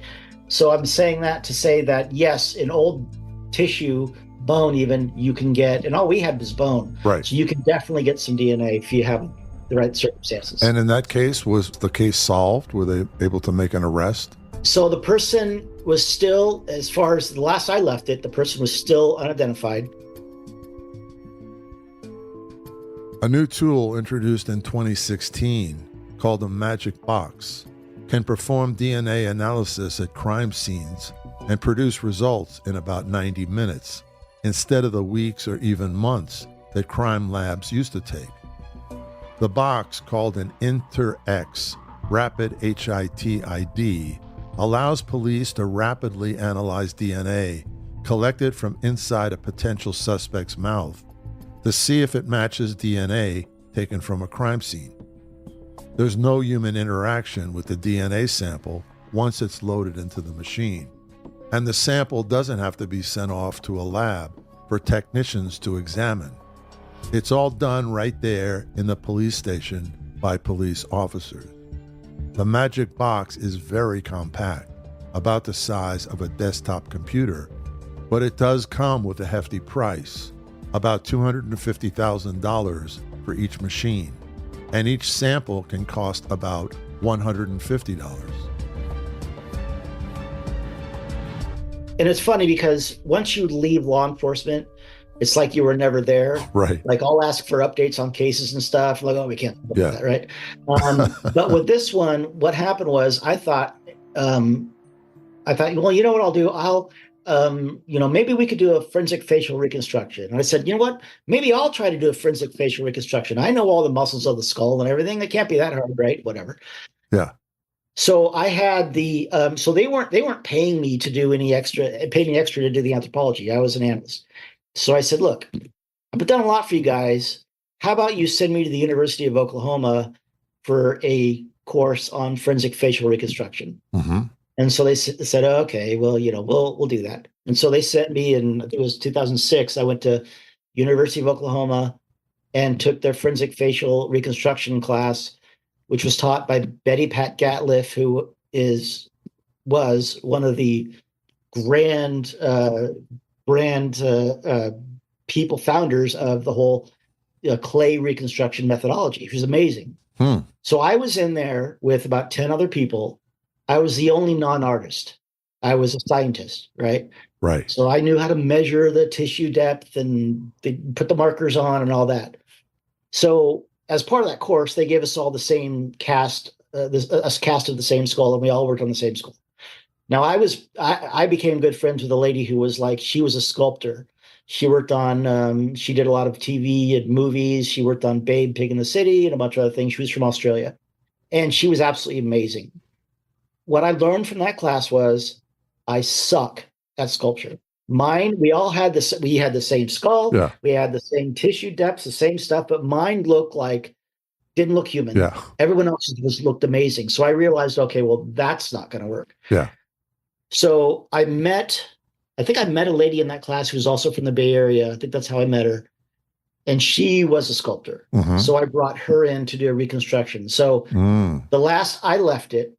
So I'm saying that to say that, yes, in old tissue, bone even, you can get, and all we had was bone. Right. So you can definitely get some DNA if you have the right circumstances. And in that case, was the case solved? Were they able to make an arrest? So the person was still, as far as the last I left it, the person was still unidentified. A new tool introduced in 2016 called the Magic Box can perform DNA analysis at crime scenes and produce results in about 90 minutes instead of the weeks or even months that crime labs used to take. The box, called an InterX Rapid HIT-ID, allows police to rapidly analyze DNA collected from inside a potential suspect's mouth to see if it matches DNA taken from a crime scene. There's no human interaction with the DNA sample once it's loaded into the machine, and the sample doesn't have to be sent off to a lab for technicians to examine. It's all done right there in the police station by police officers. The Magic Box is very compact, about the size of a desktop computer, but it does come with a hefty price, about $250,000 for each machine, and each sample can cost about $150. And it's funny because once you leave law enforcement, it's like you were never there. Right. Like I'll ask for updates on cases and stuff. Like, oh, we can't do that, right? But with this one, what happened was I thought, well, you know what I'll do? I'll, maybe we could do a forensic facial reconstruction. And I said, you know what? Maybe I'll try to do a forensic facial reconstruction. I know all the muscles of the skull and everything. It can't be that hard, right? Whatever. Yeah. So I had so they weren't paying me to do any extra, paying me extra to do the anthropology. I was an analyst. So I said, look, I've done a lot for you guys. How about you send me to the University of Oklahoma for a course on forensic facial reconstruction? Mm-hmm. And so they said, oh, okay, well, we'll do that. And so they sent me it was 2006. I went to University of Oklahoma and took their forensic facial reconstruction class, which was taught by Betty Pat Gatliff, who was one of the grand people, founders of the whole clay reconstruction methodology, which is amazing. So I was in there with about 10 other people. I was the only non-artist. I was a scientist, right? Right. So I knew how to measure the tissue depth and they put the markers on and all that. So as part of that course, they gave us all the same cast, a cast of the same skull, and we all worked on the same skull. Now I became good friends with a lady who was like, she was a sculptor. She worked on, she did a lot of TV and movies. She worked on Babe, Pig in the City and a bunch of other things. She was from Australia and she was absolutely amazing. What I learned from that class was I suck at sculpture. Mine, we all had this, we had the same skull. Yeah. We had the same tissue depths, the same stuff, but mine didn't look human. Yeah. Everyone else's looked amazing. So I realized, okay, well, that's not going to work. Yeah. So I think I met a lady in that class who was also from the Bay Area. I think that's how I met her. And she was a sculptor. Mm-hmm. So I brought her in to do a reconstruction. So the last I left it,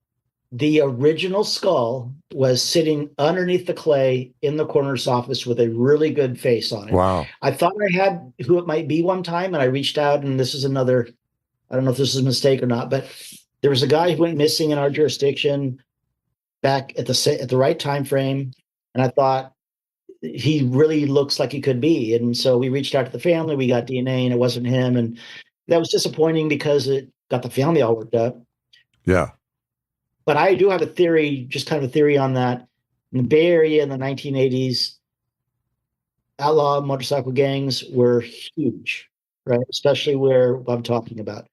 the original skull was sitting underneath the clay in the coroner's office with a really good face on it. Wow. I thought I had who it might be one time, and I reached out, and this is another, I don't know if this is a mistake or not, but there was a guy who went missing in our jurisdiction back at the right time frame, and I thought he really looks like he could be. And so we reached out to the family, we got DNA, and it wasn't him, and that was disappointing because it got the family all worked up. Yeah. But I do have a theory, just kind of a theory on that. In the Bay Area in the 1980s, outlaw motorcycle gangs were huge, right? Especially where I'm talking about.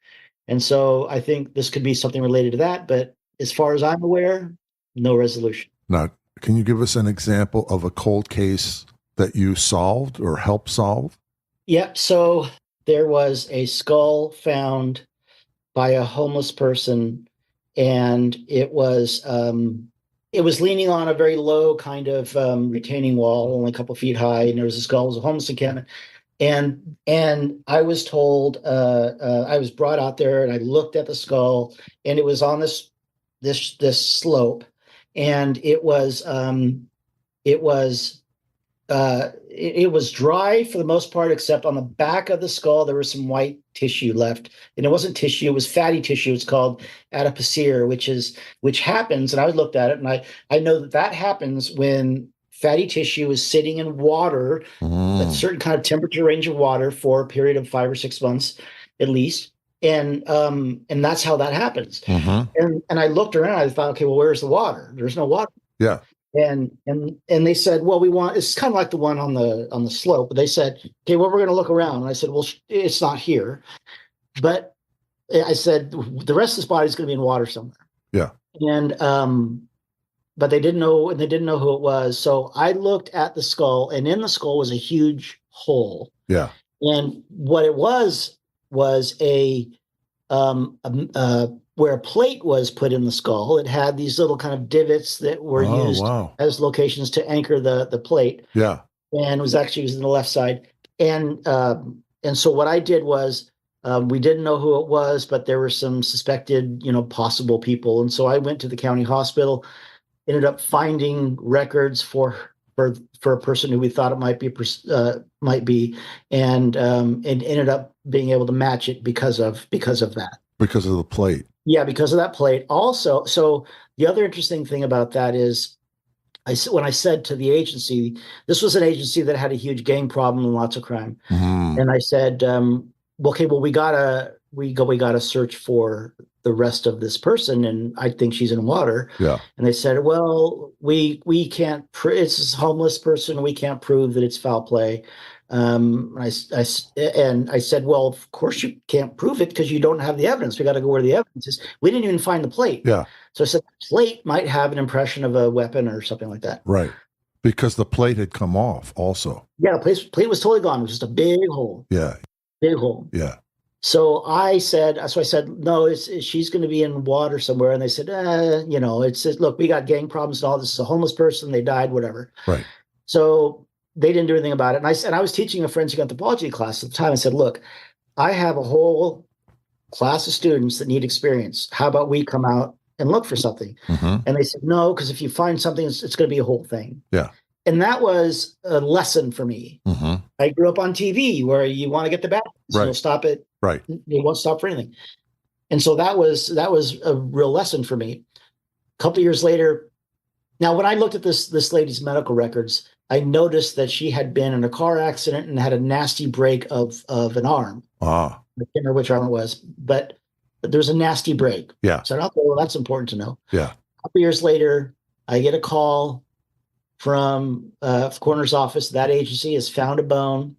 And so I think this could be something related to that. But as far as I'm aware, no resolution. Now, can you give us an example of a cold case that you solved or helped solve? Yeah. So there was a skull found by a homeless person, and it was leaning on a very low kind of retaining wall, only a couple feet high, and there was a skull. It was a homeless encampment. And I was told, I was brought out there and I looked at the skull, and it was on this slope, and it was dry for the most part, except on the back of the skull there was some white tissue left, and it wasn't tissue; it was fatty tissue. It's called adipocere, which happens. And I looked at it, and I know that happens when fatty tissue is sitting in water, a certain kind of temperature range of water for a period of 5 or 6 months, at least. And that's how that happens. And I looked around. I thought, okay, well, where's the water? There's no water. Yeah. And they said, well, it's kind of like the one on the slope. But they said, okay, well, we're going to look around. And I said, well, it's not here. But I said, the rest of this body is going to be in water somewhere. Yeah. And but they didn't know who it was. So I looked at the skull, and in the skull was a huge hole. Yeah. And what it was a where a plate was put in the skull. It had these little kind of divots that were used as locations to anchor the plate. Yeah. And it was in the left side. And so what I did was, we didn't know who it was, but there were some suspected, possible people. And so I went to the county hospital, ended up finding records for a person who we thought it might be, and ended up being able to match it because of that. Because of the plate. Yeah, because of that plate. Also, so the other interesting thing about that is, when I said to the agency, this was an agency that had a huge gang problem and lots of crime, and I said, okay, well, we gotta search for the rest of this person, and I think she's in water. Yeah. And they said, well, we can't. It's a homeless person. We can't prove that it's foul play. I said, well, of course you can't prove it because you don't have the evidence. We got to go where the evidence is. We didn't even find the plate. Yeah. So I said, the plate might have an impression of a weapon or something like that. Right. Because the plate had come off also. Yeah, the plate was totally gone. It was just a big hole. Yeah. Big hole. Yeah. So I said, no, she's going to be in water somewhere. And they said, look, we got gang problems and all this. Is a homeless person. They died, whatever. Right. So they didn't do anything about it. And I was teaching a forensic anthropology class at the time. I said, look, I have a whole class of students that need experience. How about we come out and look for something? And they said, no, because if you find something, it's going to be a whole thing. Yeah. And that was a lesson for me. I grew up on TV where you want to get the bad, so you'll stop it. Right. You won't stop for anything. And so that was a real lesson for me. A couple of years later, now when I looked at this lady's medical records, I noticed that she had been in a car accident and had a nasty break of an arm. Ah, I can't remember which arm it was, but there's a nasty break. yeah, So I thought, well, that's important to know. yeah. A couple years later, I get a call from the coroner's office. That agency has found a bone,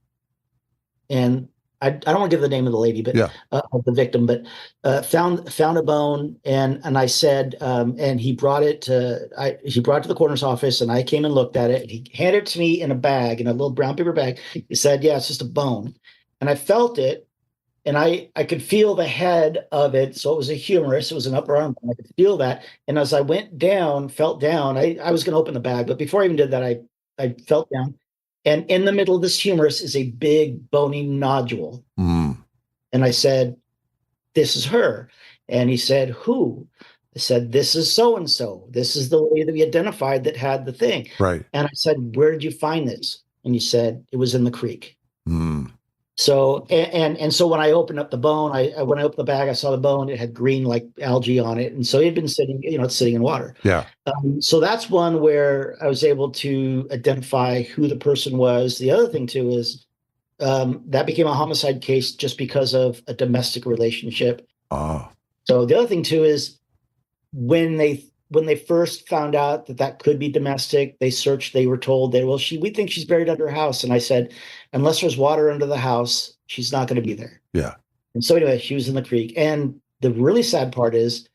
and I don't want to give the name of the lady, but Yeah. of the victim, but found a bone, and I said, and he brought it to the coroner's office, and I came and looked at it. And he handed it to me in a bag, in a little brown paper bag. He said, "Yeah, it's just a bone," and I felt it, and I could feel the head of it. So it was a humerus. It was an upper arm bone. I could feel that, and as I felt down, I was going to open the bag, but before I even did that, I felt down. And in the middle of this humerus is a big bony nodule. Mm. And I said, "This is her." And he said, "Who?" I said, "This is so-and-so. This is the lady that we identified that had the thing." Right. And I said, "Where did you find this?" And he said, "It was in the creek." Mm. So, and so when I opened up the bone, when I opened the bag, I saw the bone. It had green like algae on it. And so it had been sitting, it's sitting in water. Yeah. So that's one where I was able to identify who the person was. The other thing too is that became a homicide case just because of a domestic relationship. Ah. So the other thing too is when they first found out that could be domestic, they searched. They were told that we think she's buried under her house, and I said, unless there's water under the house, she's not going to be there. Yeah. And so anyway, she was in the creek. And the really sad part is,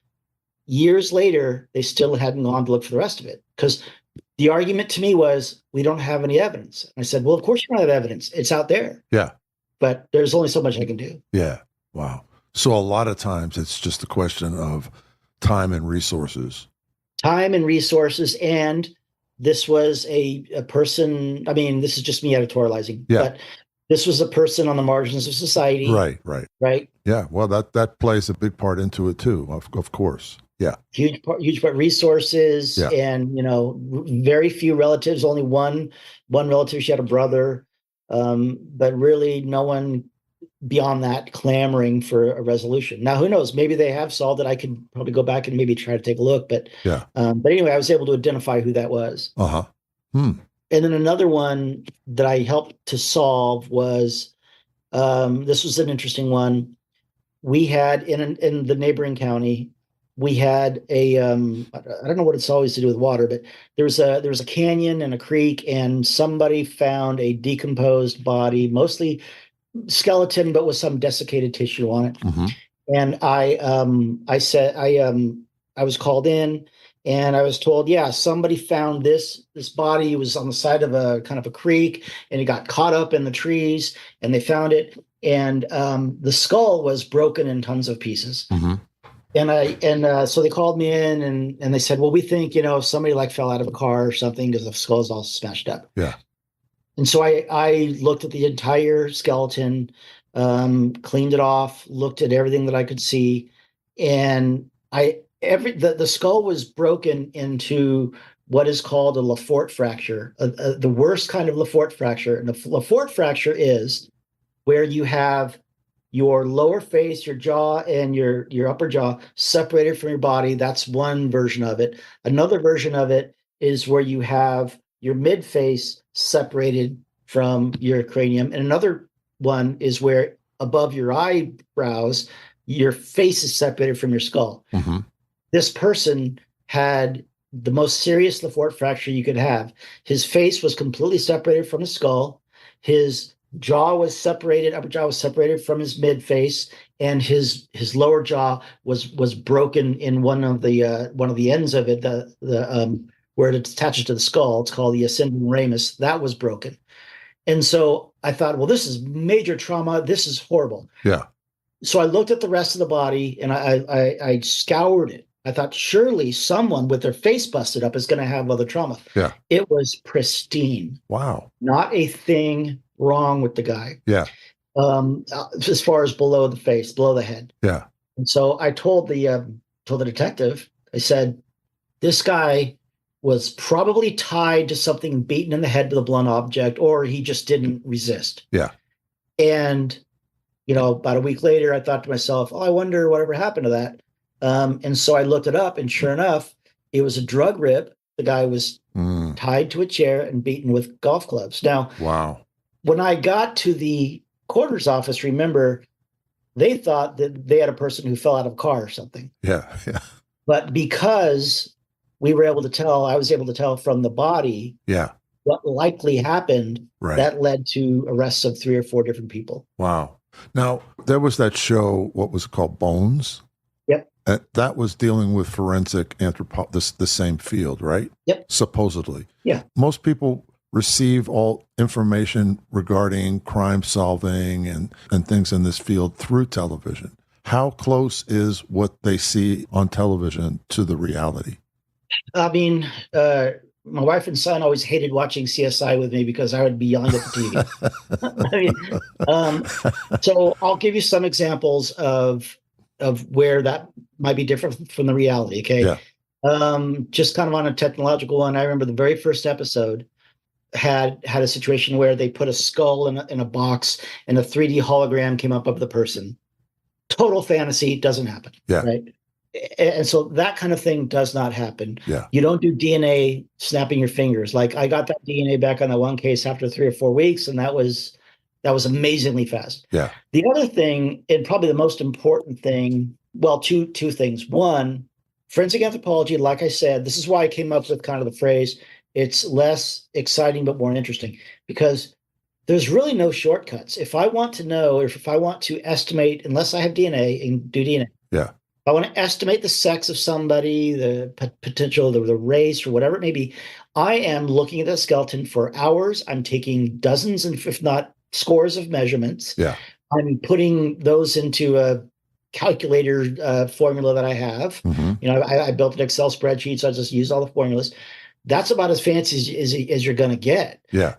years later, they still hadn't gone to look for the rest of it, because the argument to me was, we don't have any evidence. And I said, well, of course you don't have evidence. It's out there. Yeah. But there's only so much I can do. Yeah. Wow. So a lot of times it's just a question of time and resources. Time and resources. And this was a person, I mean, this is just me editorializing, but this was a person on the margins of society. Right. Yeah. Well, that plays a big part into it too, of course. Yeah. Huge part, resources, and, very few relatives, only one relative. She had a brother, but really no one beyond that clamoring for a resolution. Now, who knows? Maybe they have solved it. I could probably go back and maybe try to take a look, but anyway, I was able to identify who that was. Uh-huh. Hmm. And then another one that I helped to solve was, this was an interesting one. We had in the neighboring county, we had I don't know what it's always to do with water, but there was a canyon and a creek, and somebody found a decomposed body, mostly skeleton, but with some desiccated tissue on it. Mm-hmm. And I was called in, and I was told, somebody found this body. It was on the side of a kind of a creek, and it got caught up in the trees, and they found it. And the skull was broken in tons of pieces. Mm-hmm. So they called me in, and they said, well, we think, somebody like fell out of a car or something, because the skull's all smashed up. Yeah. And so I looked at the entire skeleton, cleaned it off, looked at everything that I could see, and the skull was broken into what is called a Lefort fracture, the worst kind of Lefort fracture. And the Lefort fracture is where you have your lower face, your jaw, and your upper jaw separated from your body. That's one version of it. Another version of it is where you have your mid face separated from your cranium. And another one is where above your eyebrows, your face is separated from your skull. Mm-hmm. This person had the most serious Lefort fracture you could have. His face was completely separated from his skull. His jaw was separated, upper jaw was separated from his mid face, and his lower jaw was broken in one of the ends of it, the where it attaches to the skull. It's called the ascending ramus. That was broken. And so I thought, well, this is major trauma. This is horrible. Yeah. So I looked at the rest of the body, and I scoured it. I thought, surely someone with their face busted up is going to have other trauma. Yeah. It was pristine. Wow. Not a thing wrong with the guy. Yeah. As far as below the face, below the head. Yeah. And so I told the detective, I said, this guy was probably tied to something, beaten in the head with a blunt object, or he just didn't resist. Yeah. And About a week later, I thought to myself, oh, I wonder whatever happened to that. And so I looked it up, and sure enough, it was a drug rip. The guy was tied to a chair and beaten with golf clubs. Now, Wow. when I got to the coroner's office, remember, they thought that they had a person who fell out of a car or something. Yeah. Yeah. But because I was able to tell from the body Yeah. what likely happened, Right. that led to arrests of 3 or 4 different people. Wow. Now, there was that show, what was it called? Bones? Yep. That was dealing with forensic anthropology, the same field, right? Yep. Supposedly. Yeah. Most people receive all information regarding crime solving and things in this field through television. How close is what they see on television to the reality? I mean, my wife and son always hated watching CSI with me because I would be yelling at the TV. So I'll give you some examples of where that might be different from the reality. Okay. Yeah. Just kind of on a technological one. I remember the very first episode had a situation where they put a skull in a box and a 3D hologram came up of the person. Total fantasy, doesn't happen. Yeah. Right. And so that kind of thing does not happen. Yeah. You don't do DNA snapping your fingers. Like I got that DNA back on that one case after 3 or 4 weeks, and that was amazingly fast. Yeah. The other thing, and probably the most important thing, well, two things. One, forensic anthropology, like I said, this is why I came up with kind of the phrase, it's less exciting but more interesting, because there's really no shortcuts. If I want to know, or if I want to estimate, unless I have DNA and do DNA, Yeah. I want to estimate the sex of somebody, the potential, the race, or whatever it may be. I am looking at the skeleton for hours. I'm taking dozens, and if not scores of measurements. Yeah. I'm putting those into a calculator formula that I have. Mm-hmm. I built an Excel spreadsheet, so I just use all the formulas. That's about as fancy as you're going to get. Yeah.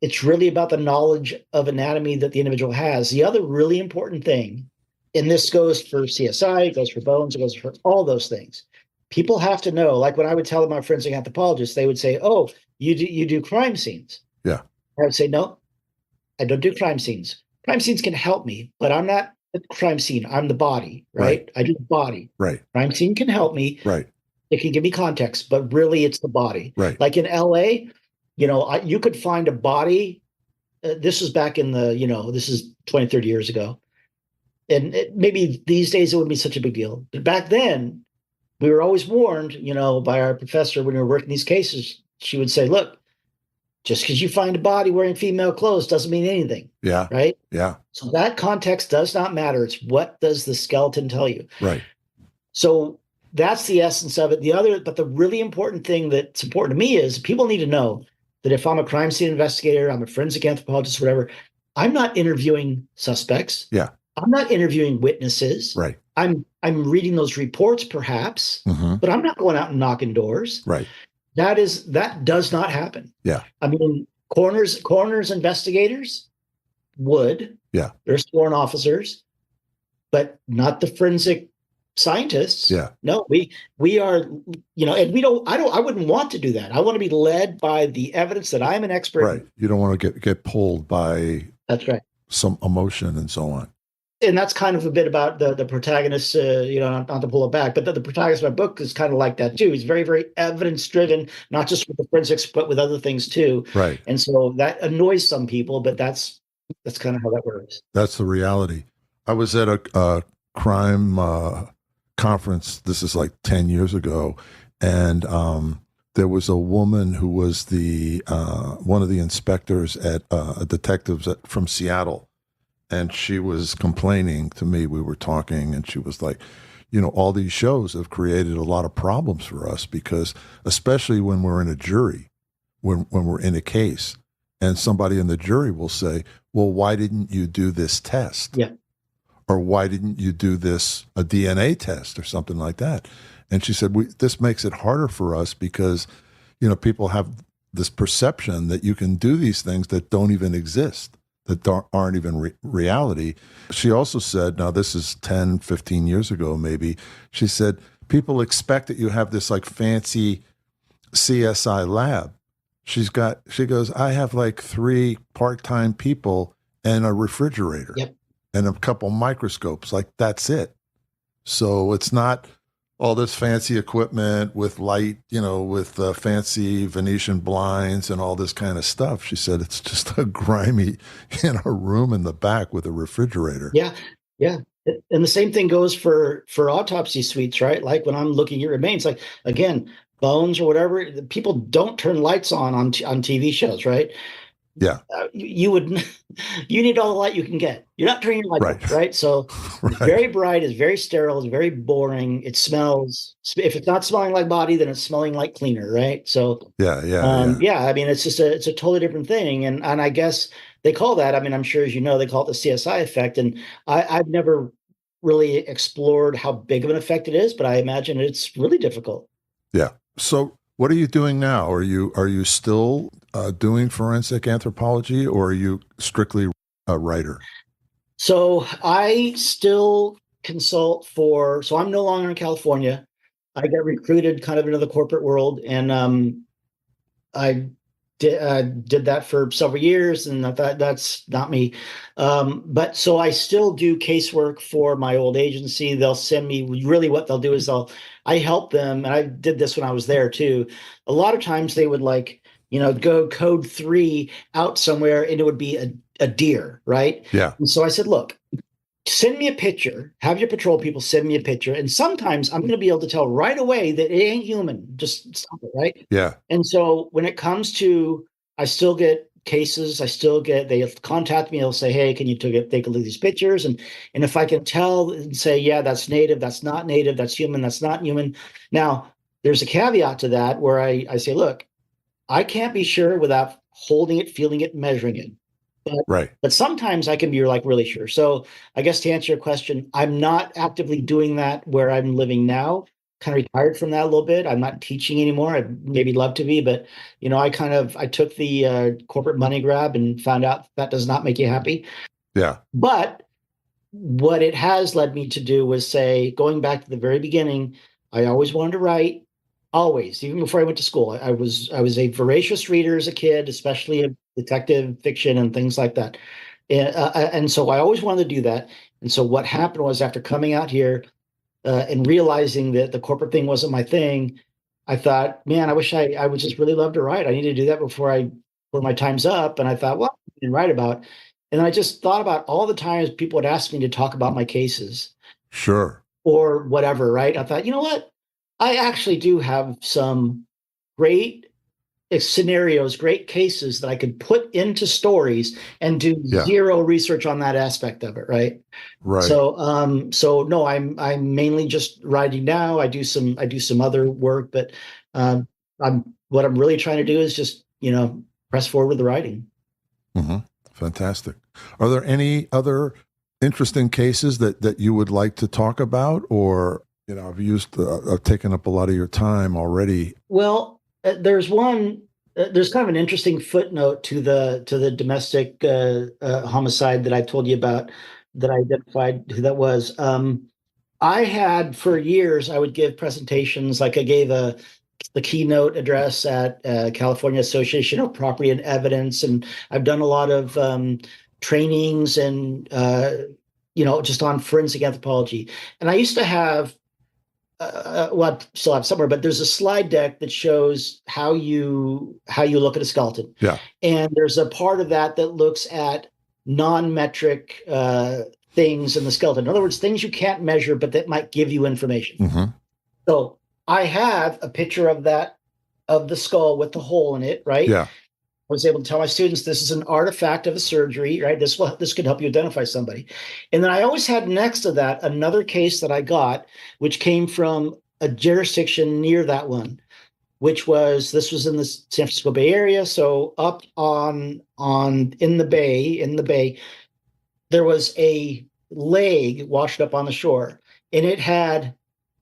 It's really about the knowledge of anatomy that the individual has. The other really important thing, and this goes for CSI, it goes for bones, it goes for all those things. People have to know, like when I would tell my forensic anthropologists, they would say, oh, you do crime scenes. Yeah. I would say, no, I don't do crime scenes. Crime scenes can help me, but I'm not the crime scene. I'm the body, right? I do the body. Right. Crime scene can help me. Right. It can give me context, but really it's the body. Right. Like in LA, you could find a body. This was back in this is 20, 30 years ago. And maybe these days it wouldn't be such a big deal. But back then, we were always warned, by our professor when we were working these cases. She would say, look, just because you find a body wearing female clothes doesn't mean anything. Yeah. Right? Yeah. So that context does not matter. It's what does the skeleton tell you? Right. So that's the essence of it. But the really important thing that's important to me is people need to know that if I'm a crime scene investigator, I'm a forensic anthropologist, whatever, I'm not interviewing suspects. Yeah. I'm not interviewing witnesses. Right. I'm reading those reports perhaps, but I'm not going out and knocking doors. Right. That does not happen. Yeah. I mean, coroners, investigators would. Yeah. They're sworn officers, but not the forensic scientists. Yeah. No, we are, and I wouldn't want to do that. I want to be led by the evidence that I'm an expert. Right. You don't want to get pulled by That's right. some emotion and so on. And that's kind of a bit about the protagonist, not to pull it back, but the protagonist of my book is kind of like that too. He's very, very evidence driven, not just with the forensics, but with other things too. Right. And so that annoys some people, but that's kind of how that works. That's the reality. I was at a crime conference. This is like 10 years ago. And there was a woman who was one of the inspectors at detectives from Seattle. And she was complaining to me. We were talking, and she was like, all these shows have created a lot of problems for us because, especially when we're in a jury, when we're in a case, and somebody in the jury will say, well, why didn't you do this test? Yeah. Or why didn't you do a DNA test or something like that? And she said, this makes it harder for us because, people have this perception that you can do these things that don't even exist, that aren't even reality. She also said, now this is 10, 15 years ago maybe, she said, people expect that you have this like fancy CSI lab. She goes, I have like 3 part-time people and a refrigerator. Yep. and a couple microscopes. Like, that's it. So it's not all this fancy equipment with light, with fancy Venetian blinds and all this kind of stuff. She said it's just a grimy, room in the back with a refrigerator. Yeah, yeah. And the same thing goes for autopsy suites, right? Like when I'm looking at remains, like again, bones or whatever, people don't turn lights on TV shows, right? Yeah. You need all the light you can get. You're not turning your light Right. on, right? So Right. It's very bright, it's very sterile, it's very boring. It smells. If it's not smelling like body, then it's smelling like cleaner, right? So Yeah. I mean, it's a totally different thing, and I guess they call that. I mean, I'm sure as you know, they call it the CSI effect, and I've never really explored how big of an effect it is, but I imagine it's really difficult. Yeah. So what are you doing now? Are you still doing forensic anthropology, or are you strictly a writer? So I still consult so I'm no longer in California. I got recruited kind of into the corporate world, and I did that for several years, and I thought that's not me. But so I still do casework for my old agency. They'll send me, really what they'll do is I help them. And I did this when I was there too. A lot of times they would go code 3 out somewhere, and it would be a deer, right? Yeah. And so I said, look, send me a picture, have your patrol people send me a picture. And sometimes I'm going to be able to tell right away that it ain't human. Just stop it, right? Yeah. And so when it comes to, I still get cases, they contact me, they'll say, hey, can you take a look at these pictures? And if I can tell and say, yeah, that's native, that's not native, that's human, that's not human. Now, there's a caveat to that where I say, look, I can't be sure without holding it, feeling it, measuring it. But sometimes I can be really sure. So I guess to answer your question, I'm not actively doing that where I'm living now. Kind of retired from that a little bit. I'm not teaching anymore. I'd maybe love to be, but I took the corporate money grab and found out that does not make you happy. Yeah. But what it has led me to do was say, going back to the very beginning, I always wanted to write. Always, even before I went to school, I was a voracious reader as a kid, especially of detective fiction and things like that. And so I always wanted to do that. And so what happened was, after coming out here and realizing that the corporate thing wasn't my thing, I thought, man, I wish I would just really love to write. I need to do that before my time's up. And I thought, well, I can write about. And then I just thought about all the times people would ask me to talk about my cases. Sure. Or whatever, right? I thought, you know what? I actually do have some great scenarios, great cases that I could put into stories and do zero research on that aspect of it, right? Right. So no, I'm mainly just writing now. I do some other work, but what I'm really trying to do is just press forward with the writing. Mm-hmm. Fantastic. Are there any other interesting cases that you would like to talk about, or I've taken up a lot of your time already? Well, there's one. There's kind of an interesting footnote to the domestic homicide that I told you about, that I identified who that was. I had, for years, I would give presentations. Like I gave the keynote address at California Association of Property and Evidence, and I've done a lot of trainings and just on forensic anthropology. And I used to have. Well, I still have somewhere, but there's a slide deck that shows how you look at a skeleton. Yeah. And there's a part of that looks at non-metric things in the skeleton. In other words, things you can't measure, but that might give you information. Mm-hmm. So I have a picture of the skull with the hole in it, right? Yeah. I was able to tell my students this is an artifact of a surgery, right? This could help you identify somebody. And then I always had next to that another case that I got, which came from a jurisdiction near that one, this was in the San Francisco Bay Area. So up in the bay, there was a leg washed up on the shore, and it had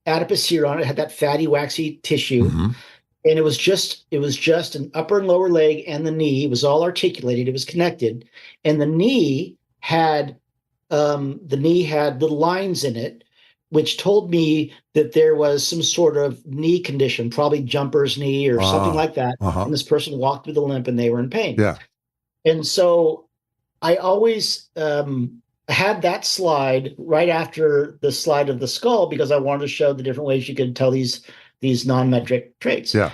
adipose serum on it. It had that fatty, waxy tissue. Mm-hmm. And it was just an upper and lower leg and the knee. It was all articulated. It was connected. And the knee had little lines in it, which told me that there was some sort of knee condition, probably jumper's knee or something like that. Uh-huh. And this person walked with a limp and they were in pain. Yeah. And so I always I had that slide right after the slide of the skull because I wanted to show the different ways you could tell these non-metric traits. Yeah.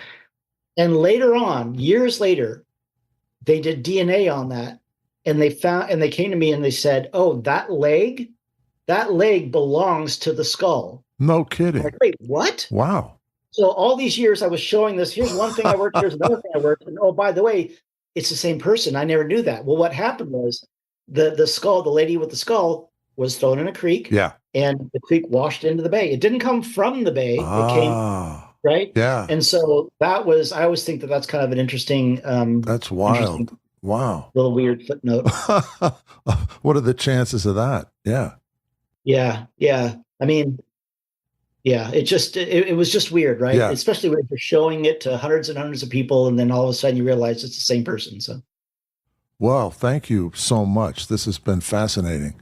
And later on, years later, they did DNA on that, and they came to me and they said, "Oh, that leg belongs to the skull." No kidding. I'm like, wait, what? Wow. So all these years I was showing this. Here's one thing I worked. Here's another thing I worked. And oh, by the way, it's the same person. I never knew that. Well, what happened was the skull, the lady with the skull, was thrown in a creek. Yeah. And the creek washed into the bay. It didn't come from the bay. It came right. Yeah. And so I always think that that's kind of an interesting. That's wild. Interesting, wow. Little weird footnote. What are the chances of that? Yeah. Yeah. Yeah. I mean, yeah, it was just weird, right? Yeah. Especially when you're showing it to hundreds and hundreds of people, and then all of a sudden you realize it's the same person. So, well, thank you so much. This has been fascinating.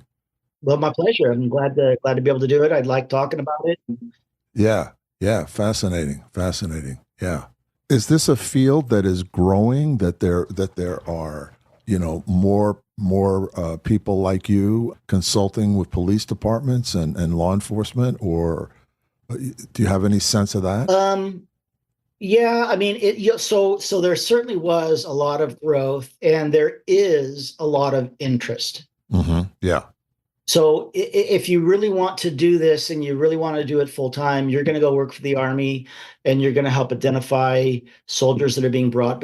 Well, my pleasure. I'm glad to be able to do it. I like talking about it. Yeah. Yeah. Fascinating. Yeah. Is this a field that is growing? That there are, more people like you consulting with police departments and law enforcement, or do you have any sense of that? Yeah, I mean, so there certainly was a lot of growth, and there is a lot of interest. Mm-hmm. Yeah. So if you really want to do this and you really want to do it full time, you're going to go work for the Army, and you're going to help identify soldiers that are being brought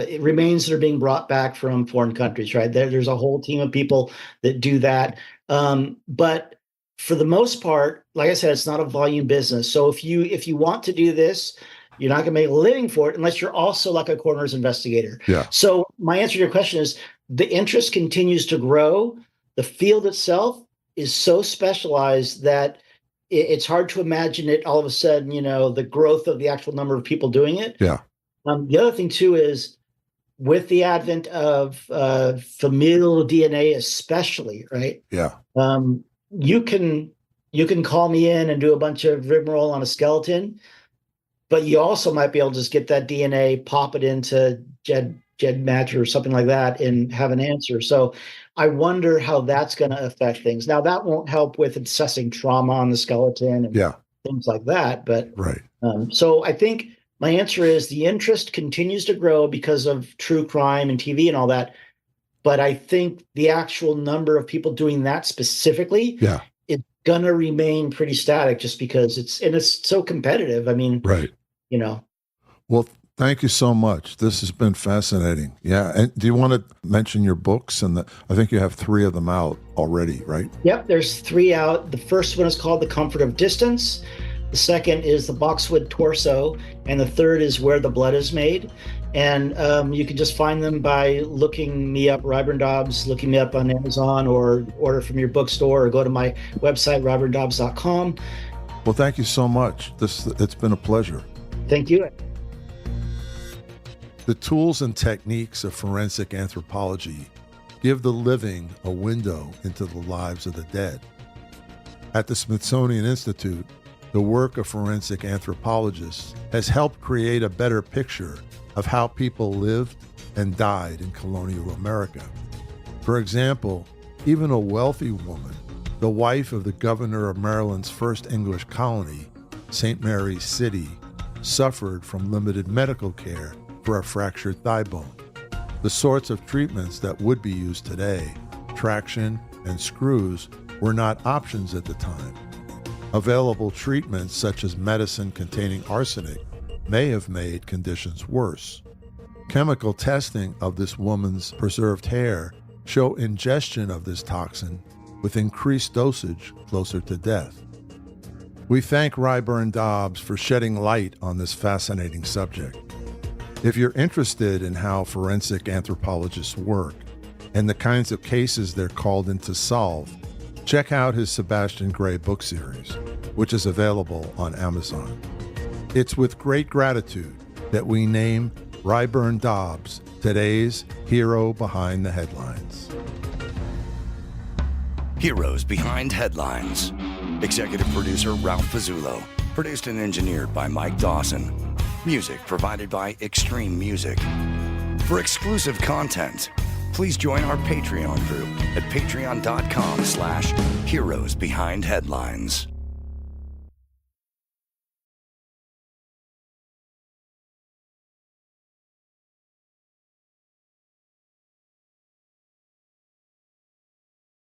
back from foreign countries, right? There's a whole team of people that do that. But for the most part, like I said, it's not a volume business. So if you want to do this, you're not going to make a living for it unless you're also like a coroner's investigator. Yeah. So my answer to your question is the interest continues to grow. The field itself is so specialized that it's hard to imagine it all of a sudden, the growth of the actual number of people doing it. Yeah. The other thing too is with the advent of familial DNA, especially, right? Yeah. You can call me in and do a bunch of rigmarole on a skeleton, but you also might be able to just get that DNA, pop it into GEDmatch or something like that, and have an answer. So I wonder how that's going to affect things. Now, that won't help with assessing trauma on the skeleton and things like that. But right. So I think my answer is the interest continues to grow because of true crime and TV and all that. But I think the actual number of people doing that specifically is going to remain pretty static, just because it's so competitive. I mean, right. Well, thank you so much. This has been fascinating. Yeah. And do you want to mention your books? And I think you have 3 of them out already, right? Yep. There's 3 out. The first one is called The Comfort of Distance. The second is The Boxwood Torso. And the third is Where the Blood is Made. And you can just find them by looking me up, Ryburn Dobbs, looking me up on Amazon, or order from your bookstore, or go to my website, ryburndobbs.com. Well, thank you so much. It's been a pleasure. Thank you. The tools and techniques of forensic anthropology give the living a window into the lives of the dead. At the Smithsonian Institute, the work of forensic anthropologists has helped create a better picture of how people lived and died in colonial America. For example, even a wealthy woman, the wife of the governor of Maryland's first English colony, St. Mary's City, suffered from limited medical care for a fractured thigh bone. The sorts of treatments that would be used today, traction and screws, were not options at the time. Available treatments such as medicine containing arsenic may have made conditions worse. Chemical testing of this woman's preserved hair show ingestion of this toxin with increased dosage closer to death. We thank Ryburn Dobbs for shedding light on this fascinating subject. If you're interested in how forensic anthropologists work and the kinds of cases they're called in to solve, check out his Sebastian Gray book series, which is available on Amazon. It's with great gratitude that we name Ryburn Dobbs today's hero behind the headlines. Heroes Behind Headlines. Executive producer Ralph Pizzulo. Produced and engineered by Mike Dawson. Music provided by Extreme Music. For exclusive content, please join our Patreon group at patreon.com/heroesbehindheadlines.